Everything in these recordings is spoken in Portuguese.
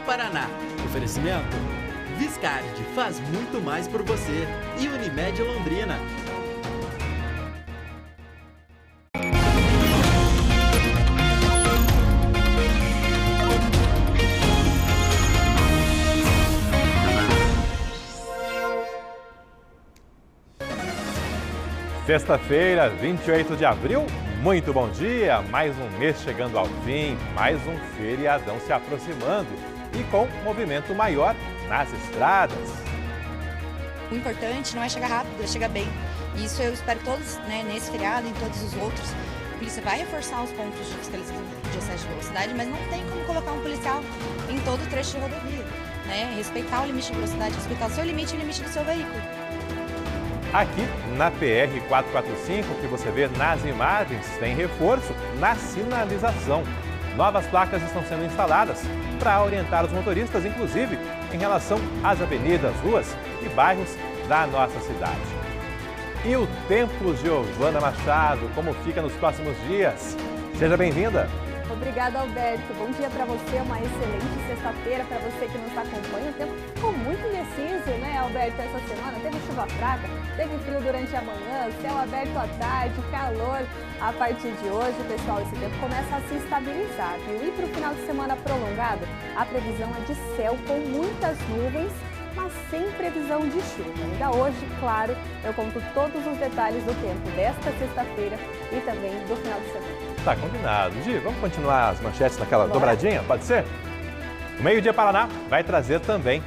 Paraná. Oferecimento? Viscard faz muito mais por você. E Unimed Londrina. Sexta-feira, 28 de abril, muito bom dia! Mais um mês chegando ao fim, mais um feriadão se aproximando e com movimento maior nas estradas. O importante não é chegar rápido, é chegar bem. E isso eu espero todos, nesse feriado e em todos os outros. A polícia vai reforçar os pontos de fiscalização de excesso de velocidade, mas não tem como colocar um policial em todo o trecho de rodovia. Respeitar o limite de velocidade, respeitar o seu limite e o limite do seu veículo. Aqui na PR-445, que você vê nas imagens, tem reforço na sinalização. Novas placas estão sendo instaladas para orientar os motoristas, inclusive em relação às avenidas, ruas e bairros da nossa cidade. E o Templo Giovana Machado, como fica nos próximos dias? Seja bem-vinda! Obrigada, Alberto. Bom dia para você, uma excelente sexta-feira para você que nos acompanha. O tempo ficou muito indeciso, Alberto, essa semana. Teve chuva fraca, teve frio durante a manhã, céu aberto à tarde, calor. A partir de hoje, pessoal, esse tempo começa a se estabilizar, viu? E para o final de semana prolongado, a previsão é de céu com muitas nuvens, mas sem previsão de chuva. Ainda hoje, claro, eu conto todos os detalhes do tempo desta sexta-feira e também do final de semana. Tá combinado. Gi, vamos continuar as manchetes naquela dobradinha? Pode ser? O Meio-Dia Paraná vai trazer também.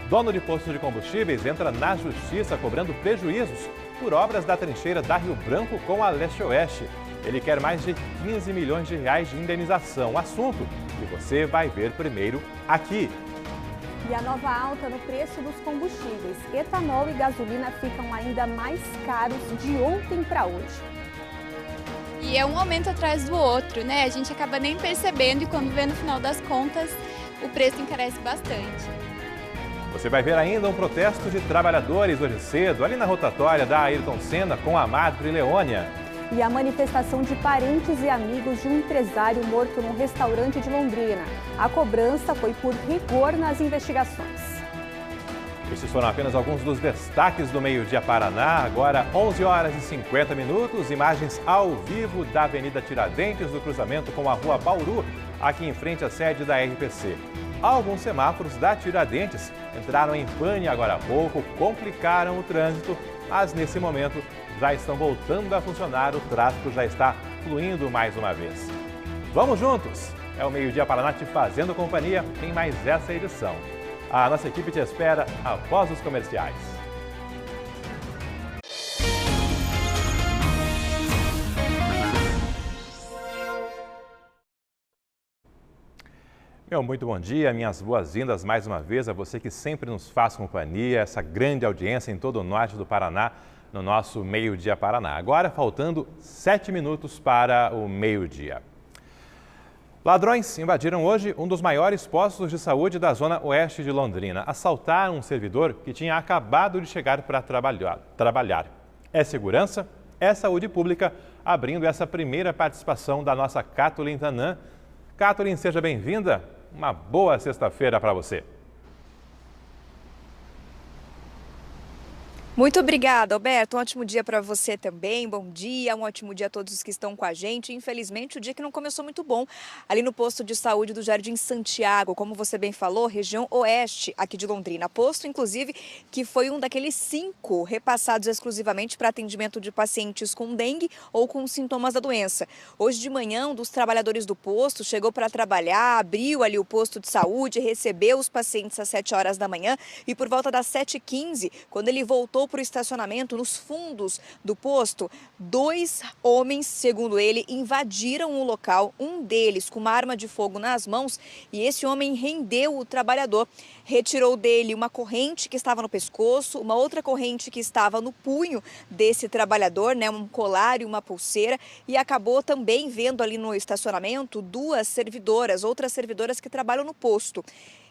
Dono de posto de combustíveis entra na justiça cobrando prejuízos por obras da trincheira da Rio Branco com a Leste-Oeste. Ele quer mais de 15 milhões de reais de indenização. Assunto que você vai ver primeiro aqui. E a nova alta no preço dos combustíveis. Etanol e gasolina ficam ainda mais caros de ontem para hoje. E é um aumento atrás do outro, A gente acaba nem percebendo e quando vê no final das contas, o preço encarece bastante. Você vai ver ainda um protesto de trabalhadores hoje cedo, ali na rotatória da Ayrton Senna com a Madre Leônia. E a manifestação de parentes e amigos de um empresário morto num restaurante de Londrina. A cobrança foi por rigor nas investigações. Esses foram apenas alguns dos destaques do Meio-Dia Paraná. Agora, 11 horas e 50 minutos, imagens ao vivo da Avenida Tiradentes, do cruzamento com a Rua Bauru, aqui em frente à sede da RPC. Alguns semáforos da Tiradentes entraram em pane agora há pouco, complicaram o trânsito, mas nesse momento já estão voltando a funcionar, o tráfego já está fluindo mais uma vez. Vamos juntos! É o Meio-Dia Paraná te fazendo companhia em mais essa edição. A nossa equipe te espera após os comerciais. Muito bom dia, minhas boas-vindas mais uma vez a você que sempre nos faz companhia, essa grande audiência em todo o norte do Paraná, no nosso Meio-Dia Paraná. Agora, faltando 7 minutos para o meio-dia. Ladrões invadiram hoje um dos maiores postos de saúde da zona oeste de Londrina. Assaltaram um servidor que tinha acabado de chegar para trabalhar. É segurança, é saúde pública, abrindo essa primeira participação da nossa Kathleen Tanan. Kathleen, seja bem-vinda. Uma boa sexta-feira para você. Muito obrigada, Alberto. Um ótimo dia para você também. Bom dia, um ótimo dia a todos os que estão com a gente. Infelizmente, o dia que não começou muito bom ali no posto de saúde do Jardim Santiago, como você bem falou, região oeste aqui de Londrina. Posto, inclusive, que foi um daqueles 5 repassados exclusivamente para atendimento de pacientes com dengue ou com sintomas da doença. Hoje de manhã, um dos trabalhadores do posto chegou para trabalhar, abriu ali o posto de saúde, recebeu os pacientes às 7 horas da manhã e por volta das 7h15, quando ele voltou para o estacionamento nos fundos do posto, 2 homens, segundo ele, invadiram o local, um deles com uma arma de fogo nas mãos, e esse homem rendeu o trabalhador. Retirou dele uma corrente que estava no pescoço, uma outra corrente que estava no punho desse trabalhador, um colar e uma pulseira, e acabou também vendo ali no estacionamento 2 servidoras, outras servidoras que trabalham no posto.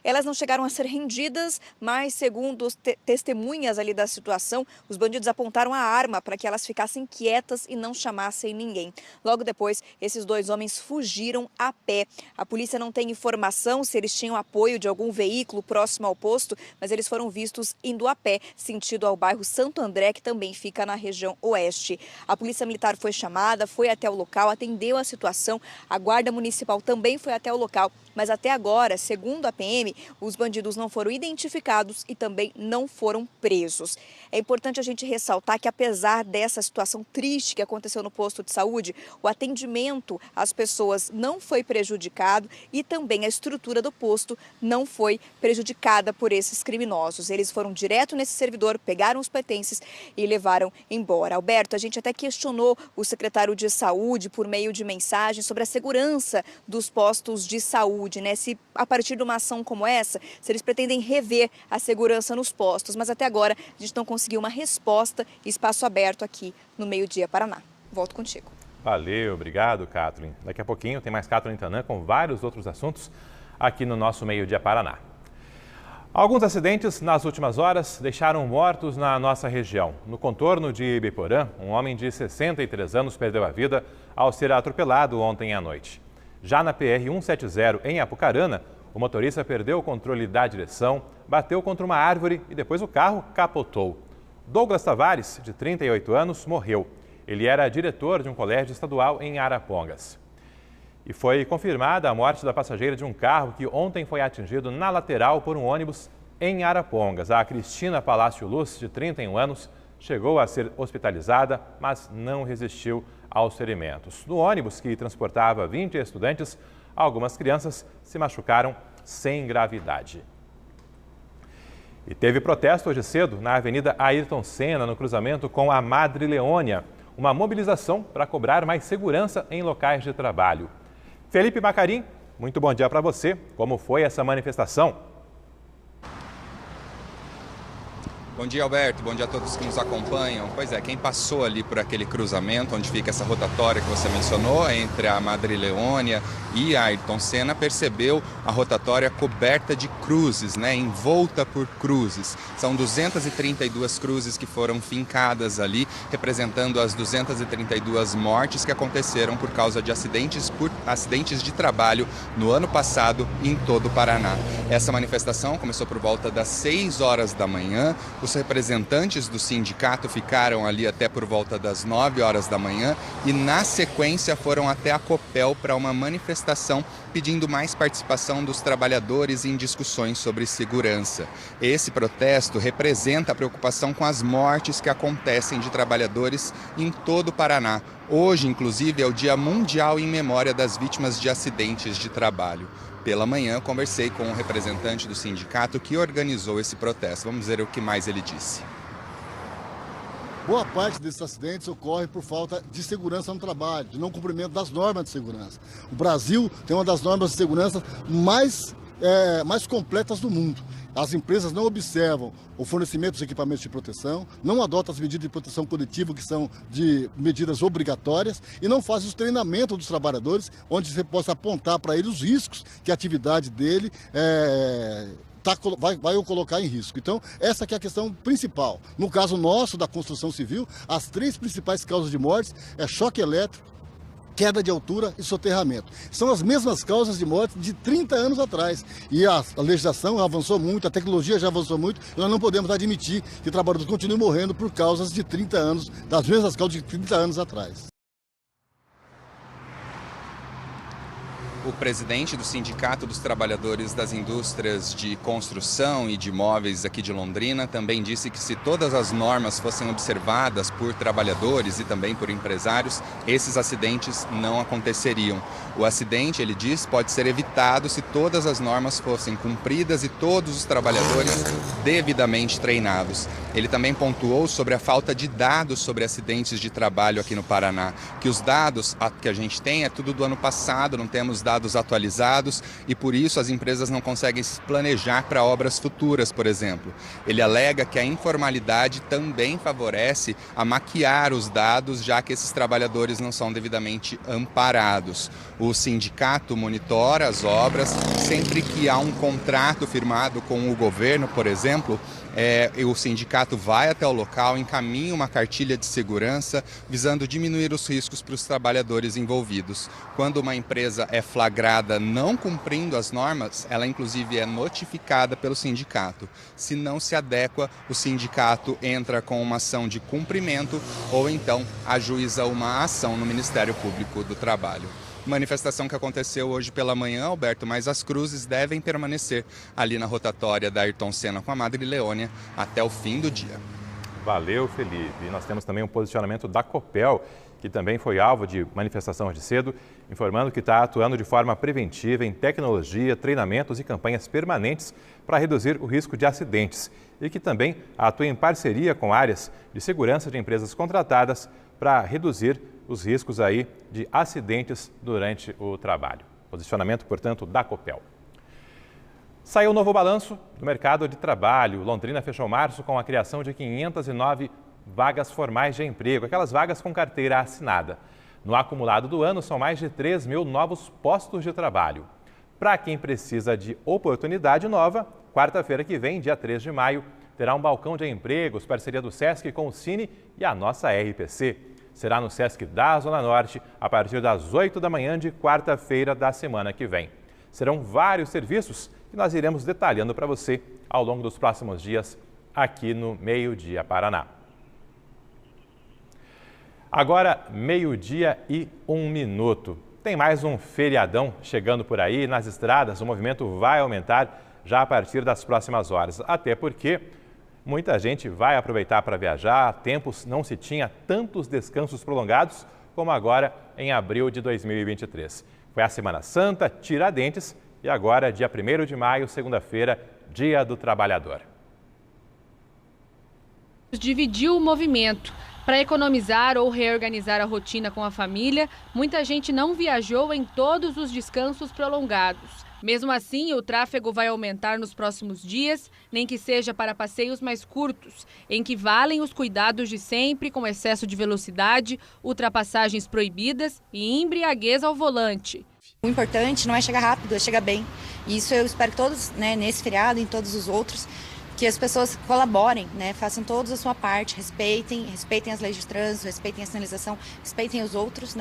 Elas não chegaram a ser rendidas, mas segundo os testemunhas ali da situação, os bandidos apontaram a arma para que elas ficassem quietas e não chamassem ninguém. Logo depois, esses 2 homens fugiram a pé. A polícia não tem informação se eles tinham apoio de algum veículo próximo ao posto, mas eles foram vistos indo a pé, sentido ao bairro Santo André, que também fica na região oeste. A polícia militar foi chamada, foi até o local, atendeu a situação. A guarda municipal também foi até o local, mas até agora, segundo a PM, os bandidos não foram identificados e também não foram presos. É importante a gente ressaltar que, apesar dessa situação triste que aconteceu no posto de saúde, o atendimento às pessoas não foi prejudicado e também a estrutura do posto não foi prejudicada por esses criminosos. Eles foram direto nesse servidor, pegaram os pertences e levaram embora. Alberto, a gente até questionou o secretário de Saúde por meio de mensagem sobre a segurança dos postos de saúde, né? Se a partir de uma ação como essa, se eles pretendem rever a segurança nos postos, mas até agora a gente não conseguiu uma resposta e espaço aberto aqui no Meio Dia Paraná. Volto contigo. Valeu, obrigado, Kathleen. Daqui a pouquinho tem mais Kathleen Tanã com vários outros assuntos aqui no nosso Meio Dia Paraná. Alguns acidentes nas últimas horas deixaram mortos na nossa região. No contorno de Ibiporã, um homem de 63 anos perdeu a vida ao ser atropelado ontem à noite. Já na PR-170, em Apucarana, o motorista perdeu o controle da direção, bateu contra uma árvore e depois o carro capotou. Douglas Tavares, de 38 anos, morreu. Ele era diretor de um colégio estadual em Arapongas. E foi confirmada a morte da passageira de um carro que ontem foi atingido na lateral por um ônibus em Arapongas. A Cristina Palácio Luz, de 31 anos, chegou a ser hospitalizada, mas não resistiu aos ferimentos. No ônibus, que transportava 20 estudantes, algumas crianças se machucaram sem gravidade. E teve protesto hoje cedo na Avenida Ayrton Senna, no cruzamento com a Madre Leônia. Uma mobilização para cobrar mais segurança em locais de trabalho. Felipe Macarim, muito bom dia para você. Como foi essa manifestação? Bom dia, Alberto. Bom dia a todos que nos acompanham. Pois é, quem passou ali por aquele cruzamento, onde fica essa rotatória que você mencionou, entre a Madre Leônia e a Ayrton Senna, percebeu a rotatória coberta de cruzes, envolta por cruzes. São 232 cruzes que foram fincadas ali, representando as 232 mortes que aconteceram por causa de acidentes de trabalho no ano passado em todo o Paraná. Essa manifestação começou por volta das 6 horas da manhã. Os representantes do sindicato ficaram ali até por volta das 9 horas da manhã e, na sequência, foram até a Copel para uma manifestação pedindo mais participação dos trabalhadores em discussões sobre segurança. Esse protesto representa a preocupação com as mortes que acontecem de trabalhadores em todo o Paraná. Hoje, inclusive, é o Dia Mundial em memória das vítimas de acidentes de trabalho. Pela manhã, conversei com um representante do sindicato que organizou esse protesto. Vamos ver o que mais ele disse. Boa parte desses acidentes ocorre por falta de segurança no trabalho, de não cumprimento das normas de segurança. O Brasil tem uma das normas de segurança mais completas do mundo. As empresas não observam o fornecimento dos equipamentos de proteção, não adotam as medidas de proteção coletiva, que são de medidas obrigatórias, e não fazem os treinamentos dos trabalhadores, onde você possa apontar para eles os riscos que a atividade dele vai o colocar em risco. Então, essa que é a questão principal. No caso nosso, da construção civil, as 3 principais causas de mortes é choque elétrico, queda de altura e soterramento. São as mesmas causas de morte de 30 anos atrás. E a legislação avançou muito, a tecnologia já avançou muito, e nós não podemos admitir que trabalhadores continuem morrendo por causas de 30 anos, das mesmas causas de 30 anos atrás. O presidente do Sindicato dos Trabalhadores das Indústrias de Construção e de Imóveis aqui de Londrina também disse que, se todas as normas fossem observadas por trabalhadores e também por empresários, esses acidentes não aconteceriam. O acidente, ele diz, pode ser evitado se todas as normas fossem cumpridas e todos os trabalhadores devidamente treinados. Ele também pontuou sobre a falta de dados sobre acidentes de trabalho aqui no Paraná, que os dados que a gente tem é tudo do ano passado, não temos dados atualizados e, por isso, as empresas não conseguem se planejar para obras futuras, por exemplo. Ele alega que a informalidade também favorece a maquiar os dados, já que esses trabalhadores não são devidamente amparados. O sindicato monitora as obras, sempre que há um contrato firmado com o governo, por exemplo, o sindicato vai até o local, encaminha uma cartilha de segurança visando diminuir os riscos para os trabalhadores envolvidos. Quando uma empresa é flagrada não cumprindo as normas, ela inclusive é notificada pelo sindicato. Se não se adequa, o sindicato entra com uma ação de cumprimento ou então ajuiza uma ação no Ministério Público do Trabalho. Manifestação que aconteceu hoje pela manhã, Alberto, mas as cruzes devem permanecer ali na rotatória da Ayrton Senna com a Madre Leônia até o fim do dia. Valeu, Felipe. E nós temos também um posicionamento da Copel, que também foi alvo de manifestação hoje cedo, informando que está atuando de forma preventiva em tecnologia, treinamentos e campanhas permanentes para reduzir o risco de acidentes e que também atua em parceria com áreas de segurança de empresas contratadas para reduzir os riscos aí de acidentes durante o trabalho. Posicionamento, portanto, da Copel. Saiu um novo balanço do mercado de trabalho. Londrina fechou março com a criação de 509 vagas formais de emprego, aquelas vagas com carteira assinada. No acumulado do ano, são mais de 3 mil novos postos de trabalho. Para quem precisa de oportunidade nova, quarta-feira que vem, dia 3 de maio, terá um balcão de empregos, parceria do SESC com o Cine e a nossa RPC. Será no SESC da Zona Norte, a partir das 8 da manhã de quarta-feira da semana que vem. Serão vários serviços que nós iremos detalhando para você ao longo dos próximos dias aqui no Meio Dia Paraná. Agora, 12h01. Tem mais um feriadão chegando por aí. Nas estradas, o movimento vai aumentar já a partir das próximas horas. Até porque muita gente vai aproveitar para viajar. Há tempos não se tinha tantos descansos prolongados como agora em abril de 2023. Foi a Semana Santa, Tiradentes e agora, dia 1º de maio, segunda-feira, Dia do Trabalhador. Dividiu o movimento. Para economizar ou reorganizar a rotina com a família, muita gente não viajou em todos os descansos prolongados. Mesmo assim, o tráfego vai aumentar nos próximos dias, nem que seja para passeios mais curtos, em que valem os cuidados de sempre com excesso de velocidade, ultrapassagens proibidas e embriaguez ao volante. O importante não é chegar rápido, é chegar bem. E isso eu espero que todos, nesse feriado e em todos os outros, que as pessoas colaborem, façam todos a sua parte, respeitem as leis de trânsito, respeitem a sinalização, respeitem os outros,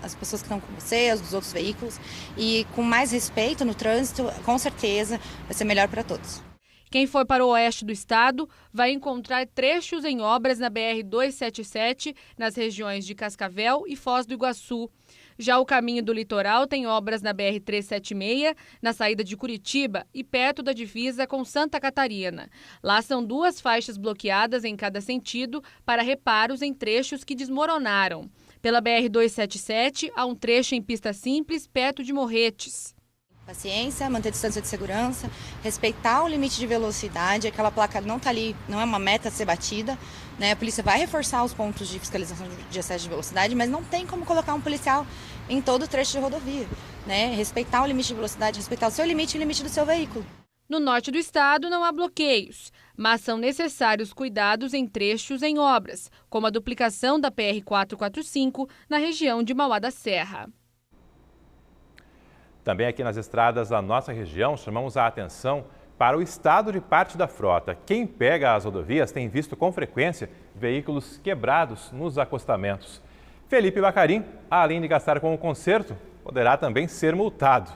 as pessoas que estão com você, os dos outros veículos. E com mais respeito no trânsito, com certeza vai ser melhor para todos. Quem for para o oeste do estado vai encontrar trechos em obras na BR-277, nas regiões de Cascavel e Foz do Iguaçu. Já o caminho do litoral tem obras na BR-376, na saída de Curitiba e perto da divisa com Santa Catarina. Lá são 2 faixas bloqueadas em cada sentido para reparos em trechos que desmoronaram. Pela BR-277, há um trecho em pista simples perto de Morretes. Paciência, manter distância de segurança, respeitar o limite de velocidade, aquela placa não está ali, não é uma meta a ser batida. A polícia vai reforçar os pontos de fiscalização de excesso de velocidade, mas não tem como colocar um policial em todo o trecho de rodovia. Respeitar o limite de velocidade, respeitar o seu limite e o limite do seu veículo. No norte do estado não há bloqueios, mas são necessários cuidados em trechos em obras, como a duplicação da PR-445 na região de Mauá da Serra. Também aqui nas estradas da nossa região, chamamos a atenção para o estado de parte da frota. Quem pega as rodovias tem visto com frequência veículos quebrados nos acostamentos. Felipe Bacarim, além de gastar com o conserto, poderá também ser multado.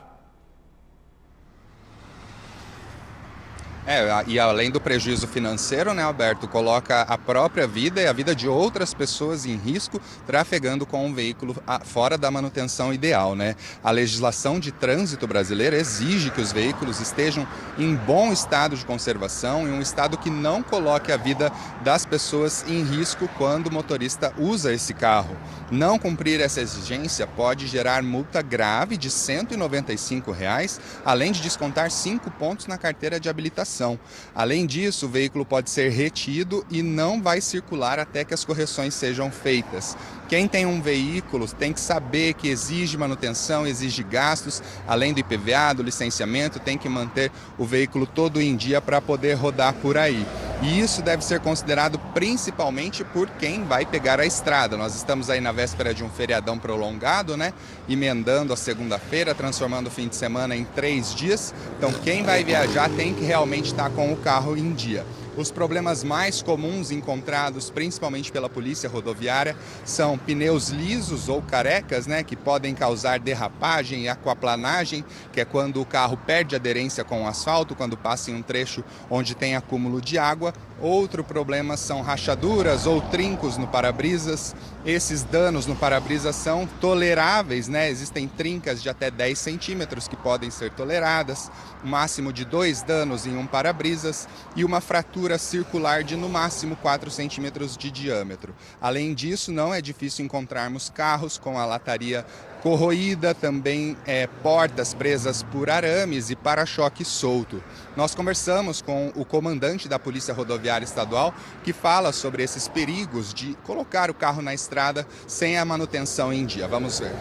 E além do prejuízo financeiro, Alberto, coloca a própria vida e a vida de outras pessoas em risco trafegando com um veículo fora da manutenção ideal, A legislação de trânsito brasileira exige que os veículos estejam em bom estado de conservação e um estado que não coloque a vida das pessoas em risco quando o motorista usa esse carro. Não cumprir essa exigência pode gerar multa grave de R$ 195, além de descontar 5 pontos na carteira de habilitação. Além disso, o veículo pode ser retido e não vai circular até que as correções sejam feitas. Quem tem um veículo tem que saber que exige manutenção, exige gastos, além do IPVA, do licenciamento, tem que manter o veículo todo em dia para poder rodar por aí. E isso deve ser considerado principalmente por quem vai pegar a estrada. Nós estamos aí na véspera de um feriadão prolongado, né? Emendando a segunda-feira, transformando o fim de semana em 3 dias. Então quem vai viajar tem que realmente estar com o carro em dia. Os problemas mais comuns encontrados, principalmente pela polícia rodoviária, são pneus lisos ou carecas, né, que podem causar derrapagem e aquaplanagem, que é quando o carro perde aderência com o asfalto, quando passa em um trecho onde tem acúmulo de água. Outro problema são rachaduras ou trincos no para-brisas. Esses danos no para-brisa são toleráveis, né? Existem trincas de até 10 centímetros que podem ser toleradas, um máximo de 2 danos em um para-brisas e uma fratura circular de no máximo 4 centímetros de diâmetro. Além disso, não é difícil encontrarmos carros com a lataria corroída, também portas presas por arames e para-choque solto. Nós conversamos com o comandante da Polícia Rodoviária Estadual, que fala sobre esses perigos de colocar o carro na estrada sem a manutenção em dia. Vamos ver.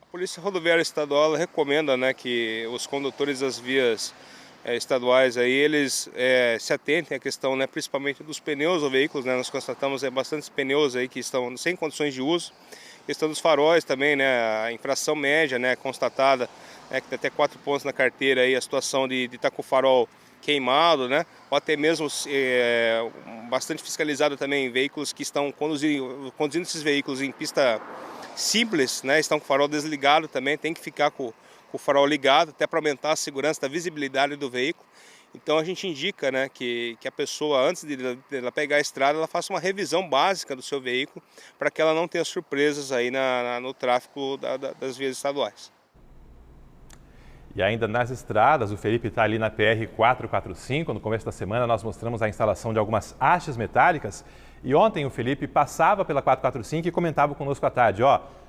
A Polícia Rodoviária Estadual recomenda, né, que os condutores das vias estaduais aí, eles se atentem à questão, né, principalmente dos pneus do veículo, né? Nós constatamos bastantes pneus aí que estão sem condições de uso. Questão dos faróis também, né, a infração média, né, constatada, que tem até 4 pontos na carteira aí, a situação de estar com o farol queimado, né, ou até mesmo bastante fiscalizado também veículos que estão conduzindo esses veículos em pista simples, né, estão com o farol desligado também, tem que ficar com o farol ligado até para aumentar a segurança da visibilidade do veículo. Então a gente indica, né, que a pessoa, antes de ela pegar a estrada, ela faça uma revisão básica do seu veículo para que ela não tenha surpresas aí no tráfego das vias estaduais. E ainda nas estradas, o Felipe está ali na PR-445. No começo da semana nós mostramos a instalação de algumas hastes metálicas. E ontem o Felipe passava pela 445 e comentava conosco à tarde,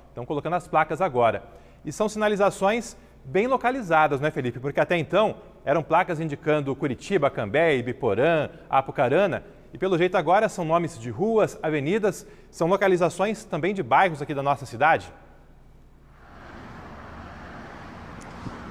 estão colocando as placas agora. E são sinalizações bem localizadas, né, Felipe? Porque até então eram placas indicando Curitiba, Cambé, Ibiporã, Apucarana. E pelo jeito agora são nomes de ruas, avenidas, são localizações também de bairros aqui da nossa cidade.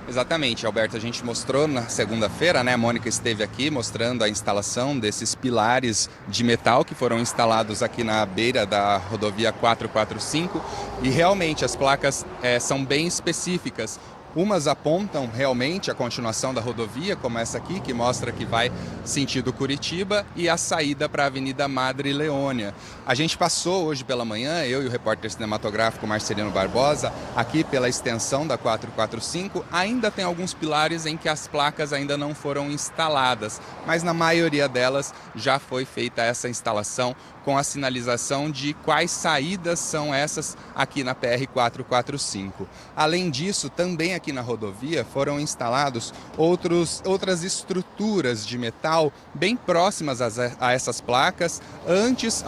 Exatamente, Alberto. A gente mostrou na segunda-feira, né? A Mônica esteve aqui mostrando a instalação desses pilares de metal que foram instalados aqui na beira da rodovia 445 e realmente as placas são bem específicas. Umas apontam realmente a continuação da rodovia, como essa aqui, que mostra que vai sentido Curitiba, e a saída para a Avenida Madre Leônia. A gente passou hoje pela manhã, eu e o repórter cinematográfico Marcelino Barbosa, aqui pela extensão da 445. Ainda tem alguns pilares em que as placas ainda não foram instaladas, mas na maioria delas já foi feita essa instalação com a sinalização de quais saídas são essas aqui na PR-445. Além disso, também aqui na rodovia foram instalados outras estruturas de metal bem próximas a essas placas, antes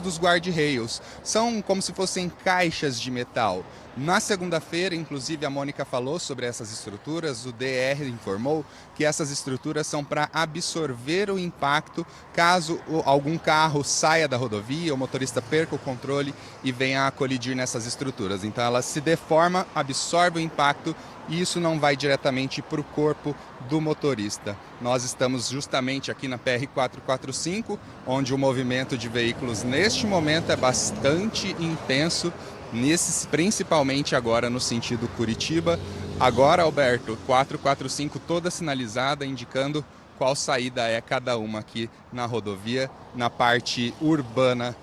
dos guarda-reios. São como se fossem caixas de metal. Na segunda-feira, inclusive, a Mônica falou sobre essas estruturas. O DR informou que essas estruturas são para absorver o impacto caso algum carro saia da rodovia, o motorista perca o controle e venha a colidir nessas estruturas. Então ela se deforma, absorve o impacto e isso não vai diretamente para o corpo do motorista. Nós estamos justamente aqui na PR-445, onde o movimento de veículos neste momento é bastante intenso, principalmente agora no sentido Curitiba. Agora, Alberto, 445 toda sinalizada, indicando qual saída é cada uma aqui na rodovia, na parte urbana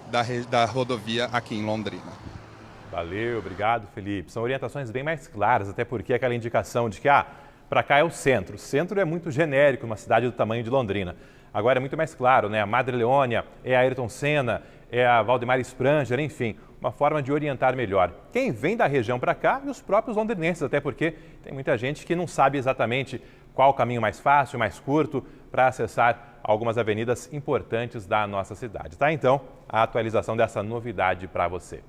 da rodovia aqui em Londrina. Valeu, obrigado, Felipe. São orientações bem mais claras, até porque aquela indicação de que para cá é o centro. O centro é muito genérico, uma cidade do tamanho de Londrina. Agora é muito mais claro, né? A Madre Leônia, é a Ayrton Senna, é a Valdemar Spranger, enfim, uma forma de orientar melhor quem vem da região para cá e os próprios londrinenses, até porque tem muita gente que não sabe exatamente qual o caminho mais fácil, mais curto para acessar algumas avenidas importantes da nossa cidade. Tá? Então, a atualização dessa novidade para você.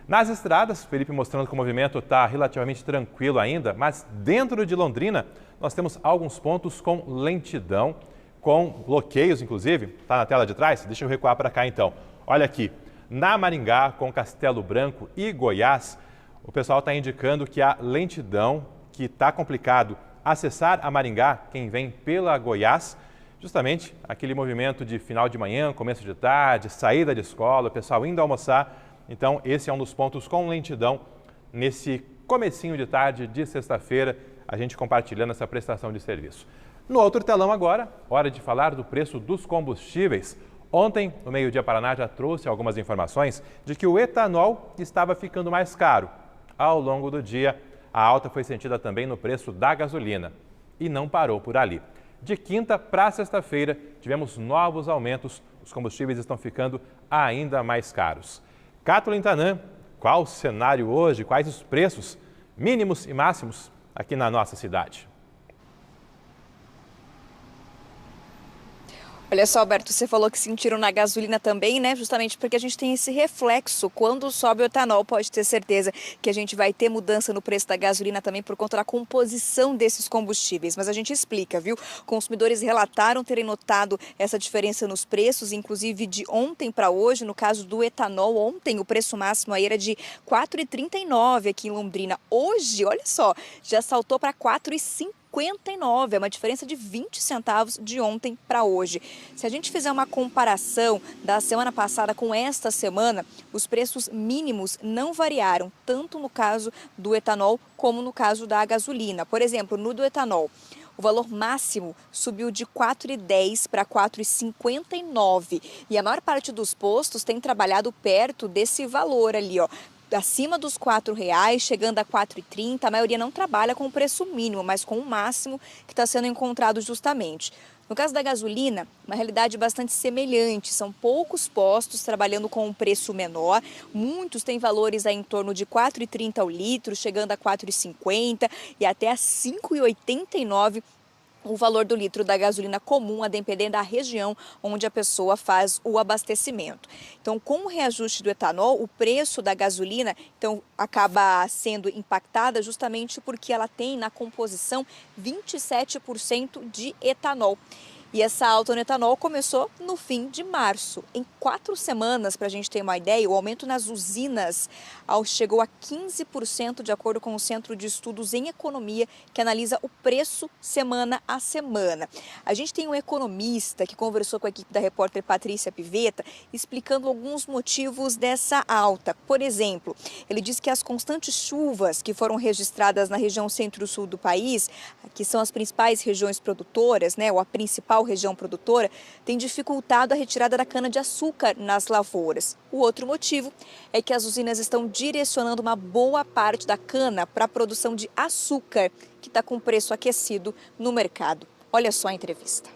Nas estradas, Felipe mostrando que o movimento está relativamente tranquilo ainda, mas dentro de Londrina nós temos alguns pontos com lentidão, com bloqueios, inclusive. Está na tela de trás? Deixa eu recuar para cá então. Olha aqui, na Maringá, com Castelo Branco e Goiás, o pessoal está indicando que há lentidão, que está complicado acessar a Maringá, quem vem pela Goiás, Justamente aquele movimento de final de manhã, começo de tarde, saída de escola, o pessoal indo almoçar. Então, esse é um dos pontos com lentidão nesse comecinho de tarde de sexta-feira, a gente compartilhando essa prestação de serviço. No outro telão agora, hora de falar do preço dos combustíveis. Ontem, o Meio Dia Paraná já trouxe algumas informações de que o etanol estava ficando mais caro. Ao longo do dia, a alta foi sentida também no preço da gasolina. E não parou por ali. De quinta para sexta-feira, tivemos novos aumentos. Os combustíveis estão ficando ainda mais caros. Cátulo Tanã, qual o cenário hoje? Quais os preços mínimos e máximos aqui na nossa cidade? Olha só, Alberto, você falou que sentiram na gasolina também, né? Justamente porque a gente tem esse reflexo. Quando sobe o etanol, pode ter certeza que a gente vai ter mudança no preço da gasolina também por conta da composição desses combustíveis. Mas a gente explica, viu? Consumidores relataram terem notado essa diferença nos preços, inclusive de ontem para hoje. No caso do etanol, ontem o preço máximo aí era de R$ 4,39 aqui em Londrina. Hoje, olha só, já saltou para R$ 4,50. É uma diferença de 20 centavos de ontem para hoje. Se a gente fizer uma comparação da semana passada com esta semana, os preços mínimos não variaram, tanto no caso do etanol como no caso da gasolina. Por exemplo, no do etanol, o valor máximo subiu de R$ 4,10 para R$ 4,59. E a maior parte dos postos tem trabalhado perto desse valor ali, ó. Acima dos R$ 4,00, chegando a R$ 4,30, a maioria não trabalha com o preço mínimo, mas com o máximo que está sendo encontrado justamente. No caso da gasolina, uma realidade bastante semelhante. São poucos postos trabalhando com um preço menor. Muitos têm valores aí em torno de R$ 4,30 ao litro, chegando a R$ 4,50 e até a R$ 5,89 o valor do litro da gasolina comum, a depender da região onde a pessoa faz o abastecimento. Então, com o reajuste do etanol, o preço da gasolina então, acaba sendo impactada justamente porque ela tem na composição 27% de etanol. E essa alta no etanol começou no fim de março. Em 4 semanas, para a gente ter uma ideia, o aumento nas usinas chegou a 15%, de acordo com o Centro de Estudos em Economia, que analisa o preço semana a semana. A gente tem um economista que conversou com a equipe da repórter Patrícia Pivetta, explicando alguns motivos dessa alta. Por exemplo, ele disse que as constantes chuvas que foram registradas na região centro-sul do país, que são as principais regiões produtoras, né, ou a principal região produtora, tem dificultado a retirada da cana-de-açúcar nas lavouras. O outro motivo é que as usinas estão direcionando uma boa parte da cana para a produção de açúcar, que está com preço aquecido no mercado. Olha só a entrevista.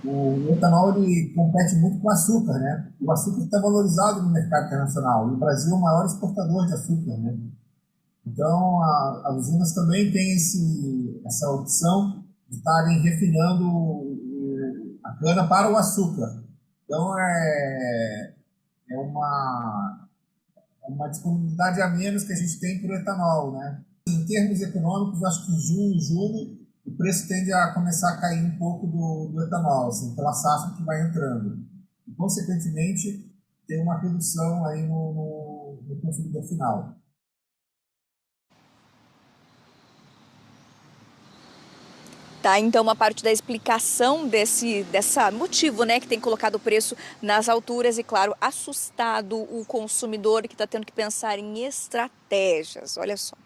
O etanol ele compete muito com o açúcar, né? O açúcar está valorizado no mercado internacional e o Brasil é o maior exportador de açúcar, né? Então, as usinas também têm essa opção de estarem refinando a cana para o açúcar. Então, é uma disponibilidade a menos que a gente tem para o etanol, né? Em termos econômicos, acho que em junho e julho, o preço tende a começar a cair um pouco do etanol, assim, pela safra que vai entrando. E, consequentemente, tem uma redução aí no consumidor final. Tá, então uma parte da explicação dessa motivo, né, que tem colocado o preço nas alturas e, claro, assustado o consumidor que está tendo que pensar em estratégias. Olha só.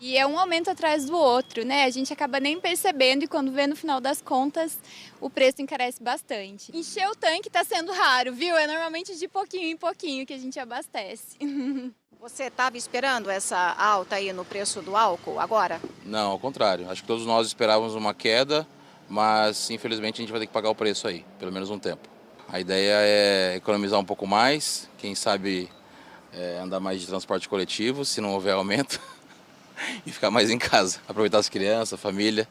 E é um aumento atrás do outro, né? A gente acaba nem percebendo e quando vê no final das contas, o preço encarece bastante. Encher o tanque está sendo raro, viu? É normalmente de pouquinho em pouquinho que a gente abastece. Você estava esperando essa alta aí no preço do álcool agora? Não, ao contrário. Acho que todos nós esperávamos uma queda, mas infelizmente a gente vai ter que pagar o preço aí, pelo menos um tempo. A ideia é economizar um pouco mais, quem sabe andar mais de transporte coletivo, se não houver aumento, e ficar mais em casa, aproveitar as crianças, a família.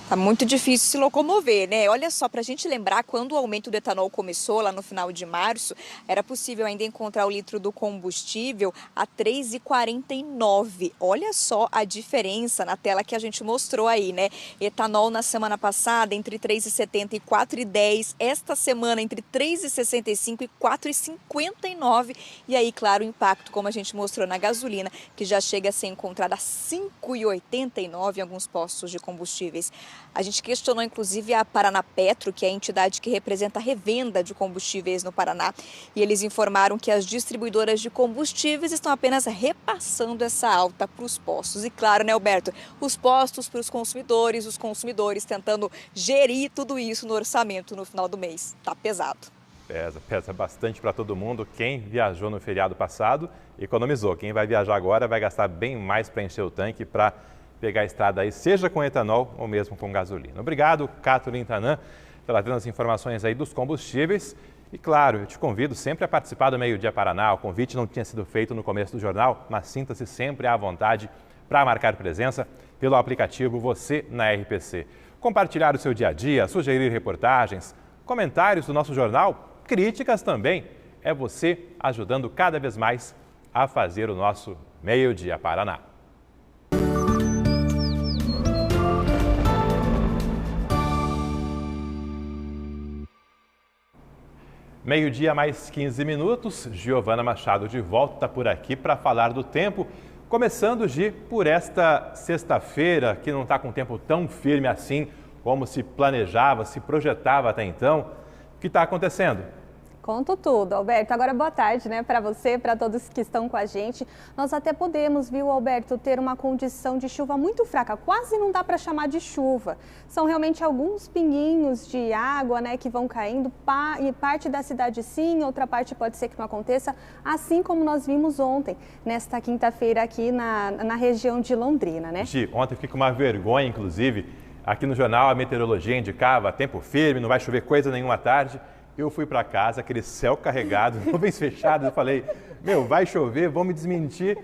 Tá muito difícil se locomover, né? Olha só, para a gente lembrar, quando o aumento do etanol começou lá no final de março, era possível ainda encontrar o litro do combustível a R$ 3,49. Olha só a diferença na tela que a gente mostrou aí, né? Etanol na semana passada entre R$ 3,70 e R$ 4,10. Esta semana entre R$ 3,65 e R$ 4,59. E aí, claro, o impacto, como a gente mostrou na gasolina, que já chega a ser encontrada a R$ 5,89 em alguns postos de combustíveis. A gente questionou, inclusive, a Paranapetro, que é a entidade que representa a revenda de combustíveis no Paraná. E eles informaram que as distribuidoras de combustíveis estão apenas repassando essa alta para os postos. E claro, né, Alberto? Os postos para os consumidores tentando gerir tudo isso no orçamento no final do mês. Tá pesado. Pesa bastante para todo mundo. Quem viajou no feriado passado economizou. Quem vai viajar agora vai gastar bem mais para encher o tanque, para pegar a estrada aí, seja com etanol ou mesmo com gasolina. Obrigado, Catherine Tanan, trazendo as informações aí dos combustíveis. E claro, eu te convido sempre a participar do Meio Dia Paraná. O convite não tinha sido feito no começo do jornal, mas sinta-se sempre à vontade para marcar presença pelo aplicativo Você na RPC. Compartilhar o seu dia a dia, sugerir reportagens, comentários do nosso jornal, críticas também. É você ajudando cada vez mais a fazer o nosso Meio Dia Paraná. Meio-dia mais 15 minutos, Giovana Machado de volta por aqui para falar do tempo. Começando, Gi, por esta sexta-feira, que não está com o tempo tão firme assim como se planejava, se projetava até então. O que está acontecendo? Conto tudo, Alberto. Agora, boa tarde, né, para você, para todos que estão com a gente. Nós até podemos, viu, Alberto, ter uma condição de chuva muito fraca, quase não dá para chamar de chuva. São realmente alguns pinguinhos de água, né, que vão caindo, e parte da cidade sim, outra parte pode ser que não aconteça, assim como nós vimos ontem, nesta quinta-feira aqui na região de Londrina, né? Gi, ontem eu fiquei com uma vergonha, inclusive, aqui no jornal a meteorologia indicava tempo firme, não vai chover coisa nenhuma à tarde. Eu fui para casa, aquele céu carregado, nuvens fechadas, eu falei, vai chover, vão me desmentir.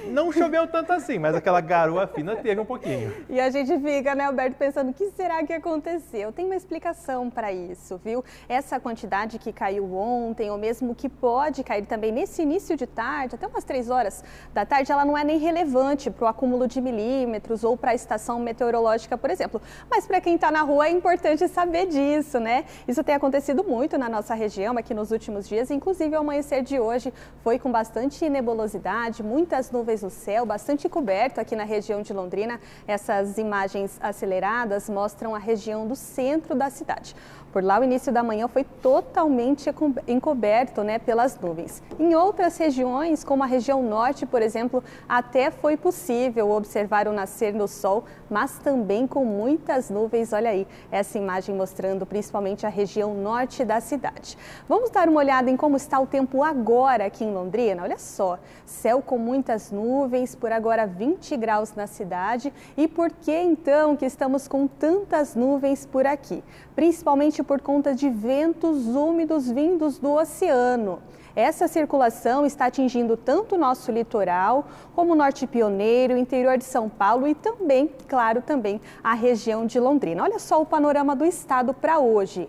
Não choveu tanto assim, mas aquela garoa fina teve um pouquinho. E a gente fica, né, Alberto, pensando, o que será que aconteceu? Tem uma explicação para isso, viu? Essa quantidade que caiu ontem, ou mesmo que pode cair também nesse início de tarde, até umas 3 horas da tarde, ela não é nem relevante para o acúmulo de milímetros ou para a estação meteorológica, por exemplo. Mas para quem está na rua é importante saber disso, né? Isso tem acontecido muito na nossa região aqui nos últimos dias, inclusive o amanhecer de hoje foi com bastante nebulosidade, muitas nuvens no céu, bastante coberto aqui na região de Londrina. Essas imagens aceleradas mostram a região do centro da cidade. Por lá, o início da manhã foi totalmente encoberto, né, pelas nuvens. Em outras regiões, como a região norte, por exemplo, até foi possível observar o nascer do sol, mas também com muitas nuvens. Olha aí, essa imagem mostrando principalmente a região norte da cidade. Vamos dar uma olhada em como está o tempo agora aqui em Londrina. Olha só, céu com muitas nuvens, por agora 20 graus na cidade. E por que então que estamos com tantas nuvens por aqui? Principalmente por conta de ventos úmidos vindos do oceano. Essa circulação está atingindo tanto o nosso litoral, como o Norte Pioneiro, o interior de São Paulo e também, claro, também a região de Londrina. Olha só o panorama do estado para hoje.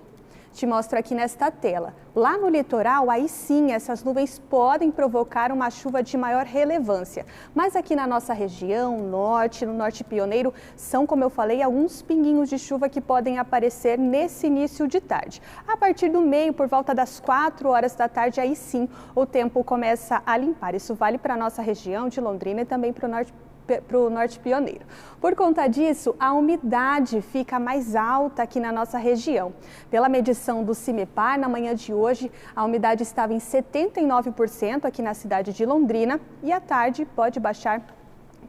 Te mostro aqui nesta tela. Lá no litoral, aí sim, essas nuvens podem provocar uma chuva de maior relevância. Mas aqui na nossa região, norte, no Norte Pioneiro, são, como eu falei, alguns pinguinhos de chuva que podem aparecer nesse início de tarde. A partir do meio, por volta das 4 horas da tarde, aí sim, o tempo começa a limpar. Isso vale para a nossa região de Londrina e também para o Norte Pioneiro. Por conta disso, a umidade fica mais alta aqui na nossa região. Pela medição do CIMEPAR, na manhã de hoje, a umidade estava em 79% aqui na cidade de Londrina e à tarde pode baixar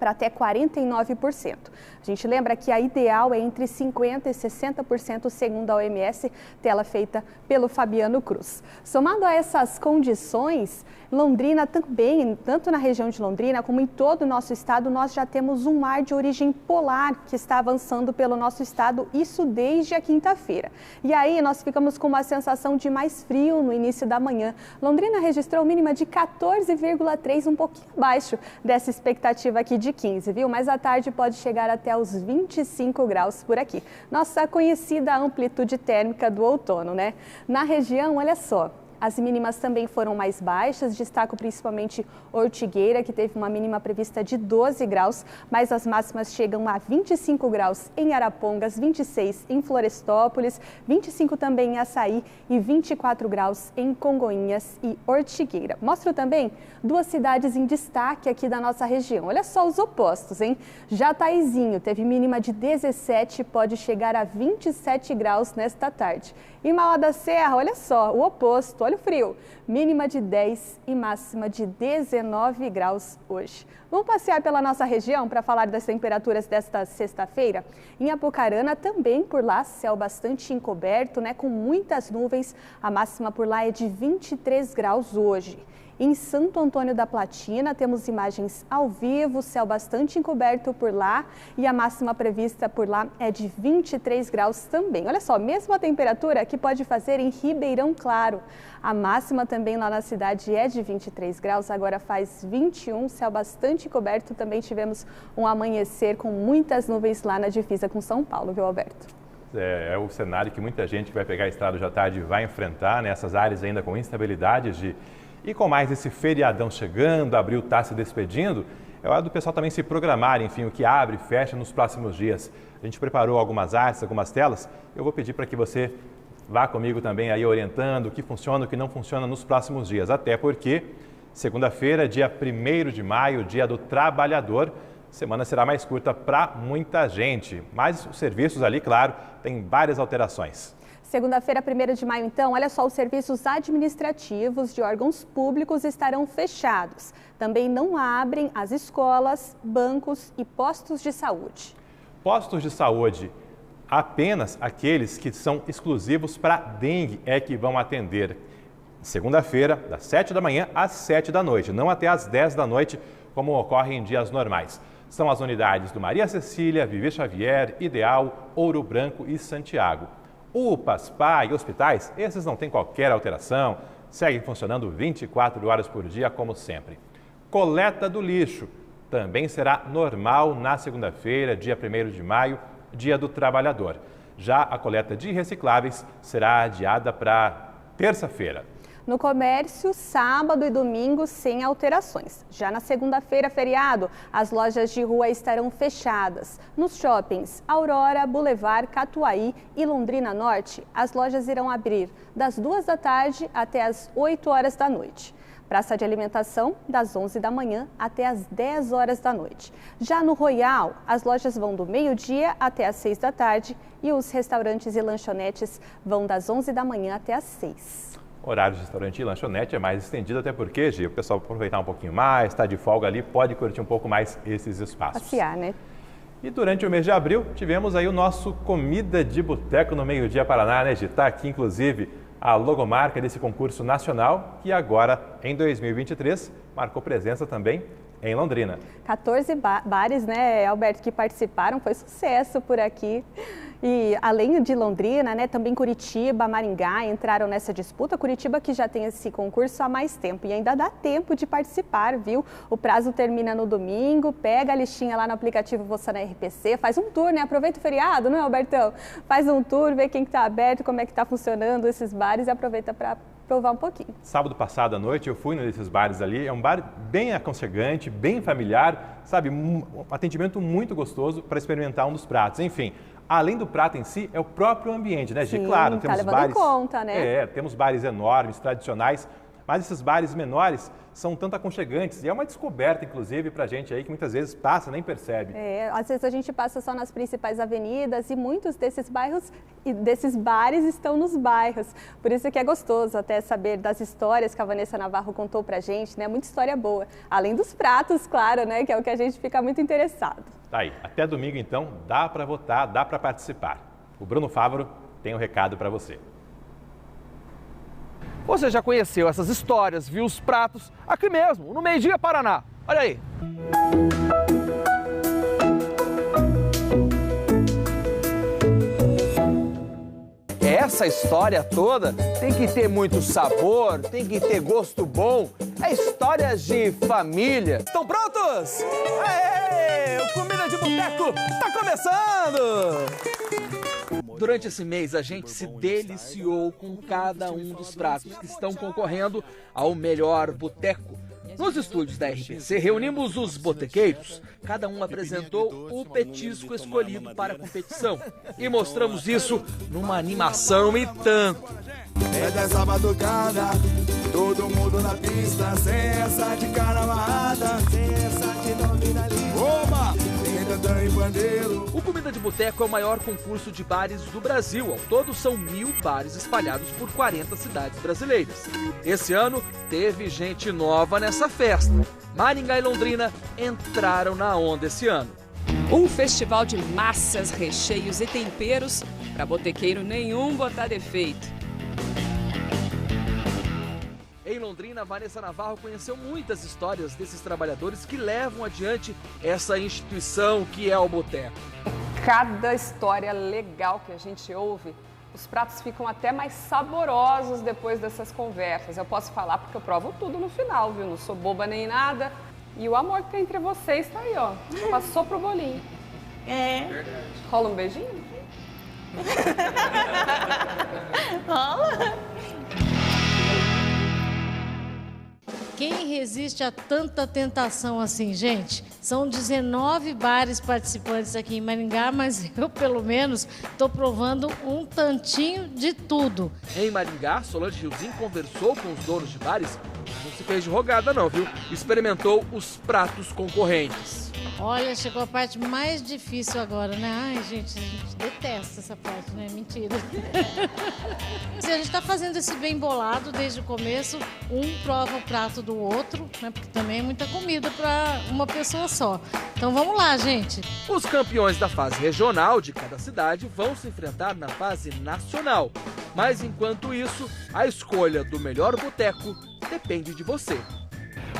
para até 49%. A gente lembra que a ideal é entre 50% e 60%, segundo a OMS, tela feita pelo Fabiano Cruz. Somado a essas condições, Londrina também, tanto na região de Londrina como em todo o nosso estado, nós já temos um ar de origem polar que está avançando pelo nosso estado, isso desde a quinta-feira. E aí nós ficamos com uma sensação de mais frio no início da manhã. Londrina registrou mínima de 14,3, um pouquinho abaixo dessa expectativa aqui de 15, viu? Mas à tarde pode chegar até os 25 graus por aqui. Nossa conhecida amplitude térmica do outono, né? Na região, olha só. As mínimas também foram mais baixas, destaco principalmente Ortigueira, que teve uma mínima prevista de 12 graus, mas as máximas chegam a 25 graus em Arapongas, 26 em Florestópolis, 25 também em Açaí e 24 graus em Congonhas e Ortigueira. Mostro também duas cidades em destaque aqui da nossa região. Olha só os opostos, hein? Jataizinho teve mínima de 17, pode chegar a 27 graus nesta tarde. E Mauá da Serra, olha só, o oposto, olha o frio, mínima de 10 e máxima de 19 graus hoje. Vamos passear pela nossa região para falar das temperaturas desta sexta-feira? Em Apucarana também por lá, céu bastante encoberto, né, com muitas nuvens, a máxima por lá é de 23 graus hoje. Em Santo Antônio da Platina, temos imagens ao vivo, céu bastante encoberto por lá e a máxima prevista por lá é de 23 graus também. Olha só, mesma temperatura que pode fazer em Ribeirão Claro. A máxima também lá na cidade é de 23 graus, agora faz 21, céu bastante encoberto. Também tivemos um amanhecer com muitas nuvens lá na divisa com São Paulo, viu, Alberto? É o cenário que muita gente que vai pegar a estrada hoje à tarde vai enfrentar, né? Essas áreas ainda com instabilidades E com mais esse feriadão chegando, abril está se despedindo, é hora do pessoal também se programar, enfim, o que abre e fecha nos próximos dias. A gente preparou algumas artes, algumas telas, eu vou pedir para que você vá comigo também aí orientando o que funciona, o que não funciona nos próximos dias. Até porque segunda-feira, dia 1º de maio, dia do trabalhador, semana será mais curta para muita gente. Mas os serviços ali, claro, tem várias alterações. Segunda-feira, 1º de maio, então, olha só, os serviços administrativos de órgãos públicos estarão fechados. Também não abrem as escolas, bancos e postos de saúde. Postos de saúde, apenas aqueles que são exclusivos para dengue é que vão atender. Segunda-feira, das 7 da manhã às 7 da noite, não até às 10 da noite, como ocorre em dias normais. São as unidades do Maria Cecília, Vivi Xavier, Ideal, Ouro Branco e Santiago. UPAs, PA e hospitais, esses não têm qualquer alteração, seguem funcionando 24 horas por dia, como sempre. Coleta do lixo também será normal na segunda-feira, dia 1º de maio, dia do trabalhador. Já a coleta de recicláveis será adiada para terça-feira. No comércio, sábado e domingo sem alterações. Já na segunda-feira, feriado, as lojas de rua estarão fechadas. Nos shoppings Aurora, Boulevard, Catuaí e Londrina Norte, as lojas irão abrir das 2 da tarde até as 8 horas da noite. Praça de alimentação, das 11 da manhã até as 10 horas da noite. Já no Royal, as lojas vão do meio-dia até as 6 da tarde e os restaurantes e lanchonetes vão das 11 da manhã até as 6. Horário de restaurante e lanchonete é mais estendido, até porque, Gi, o pessoal aproveitar um pouquinho mais, está de folga ali, pode curtir um pouco mais esses espaços. Passear, né? E durante o mês de abril, tivemos aí o nosso Comida de Boteco no Meio-Dia Paraná, né, Gi? Está aqui, inclusive, a logomarca desse concurso nacional, que agora, em 2023, marcou presença também em Londrina. 14 bares, né, Alberto, que participaram, foi sucesso por aqui. E além de Londrina, né, também Curitiba, Maringá entraram nessa disputa. Curitiba que já tem esse concurso há mais tempo e ainda dá tempo de participar, viu? O prazo termina no domingo, pega a listinha lá no aplicativo Você na RPC, faz um tour, né? Aproveita o feriado, não é, Albertão? Faz um tour, vê quem está aberto, como é que está funcionando esses bares e aproveita para provar um pouquinho. Sábado passado à noite eu fui nesses bares ali, é um bar bem aconchegante, bem familiar, sabe? Um atendimento muito gostoso para experimentar um dos pratos. Enfim, além do prato em si, é o próprio ambiente, né, Gi? Sim, claro, temos levando bares, em conta, né? Temos bares enormes, tradicionais, mas esses bares menores são tanto aconchegantes e é uma descoberta, inclusive, para a gente aí que muitas vezes passa, nem percebe. Às vezes a gente passa só nas principais avenidas e muitos desses bairros e desses bares estão nos bairros. Por isso que é gostoso até saber das histórias que a Vanessa Navarro contou pra gente, né? Muita história boa. Além dos pratos, claro, né? Que é o que a gente fica muito interessado. Tá aí. Até domingo, então, dá para votar, dá para participar. O Bruno Fávaro tem um recado para você. Você já conheceu essas histórias, viu os pratos aqui mesmo, no Meio-Dia Paraná. Olha aí. essa história toda tem que ter muito sabor, tem que ter gosto bom. É histórias de família. Estão prontos? Aê! O Comida de Boteco tá começando! Durante esse mês, a gente se deliciou com cada um dos pratos que estão concorrendo ao melhor boteco. Nos estúdios da RPC, reunimos os botequeiros. Cada um apresentou o petisco escolhido para a competição. E mostramos isso numa animação e tanto. É dessa batucada, todo mundo na pista, sem essa de cara amarrada, sem essa de nome na lista. Oba! O Comida de Boteco é o maior concurso de bares do Brasil. Ao todo, são 1.000 bares espalhados por 40 cidades brasileiras. Esse ano, teve gente nova nessa festa. Maringá e Londrina entraram na onda esse ano. Um festival de massas, recheios e temperos para botequeiro nenhum botar defeito. Em Londrina, Vanessa Navarro conheceu muitas histórias desses trabalhadores que levam adiante essa instituição que é o boteco. Cada história legal que a gente ouve, os pratos ficam até mais saborosos depois dessas conversas. Eu posso falar porque eu provo tudo no final, viu? Não sou boba nem nada. E o amor que tem entre vocês tá aí, ó. Passou pro bolinho. É. Verdade. Rola um beijinho? Rola. Quem resiste a tanta tentação assim, gente? São 19 bares participantes aqui em Maringá, mas eu, pelo menos, estou provando um tantinho de tudo. Em Maringá, Solange Riozinho conversou com os donos de bares. Não se fez de rogada não, viu? Experimentou os pratos concorrentes. Olha, chegou a parte mais difícil agora, né? Ai, gente, a gente detesta essa parte, né? Mentira. A gente está fazendo esse bem bolado desde o começo. Um prova o prato do outro, né? Porque também é muita comida para uma pessoa só. Então vamos lá, gente. Os campeões da fase regional de cada cidade vão se enfrentar na fase nacional. Mas enquanto isso, a escolha do melhor boteco depende de você.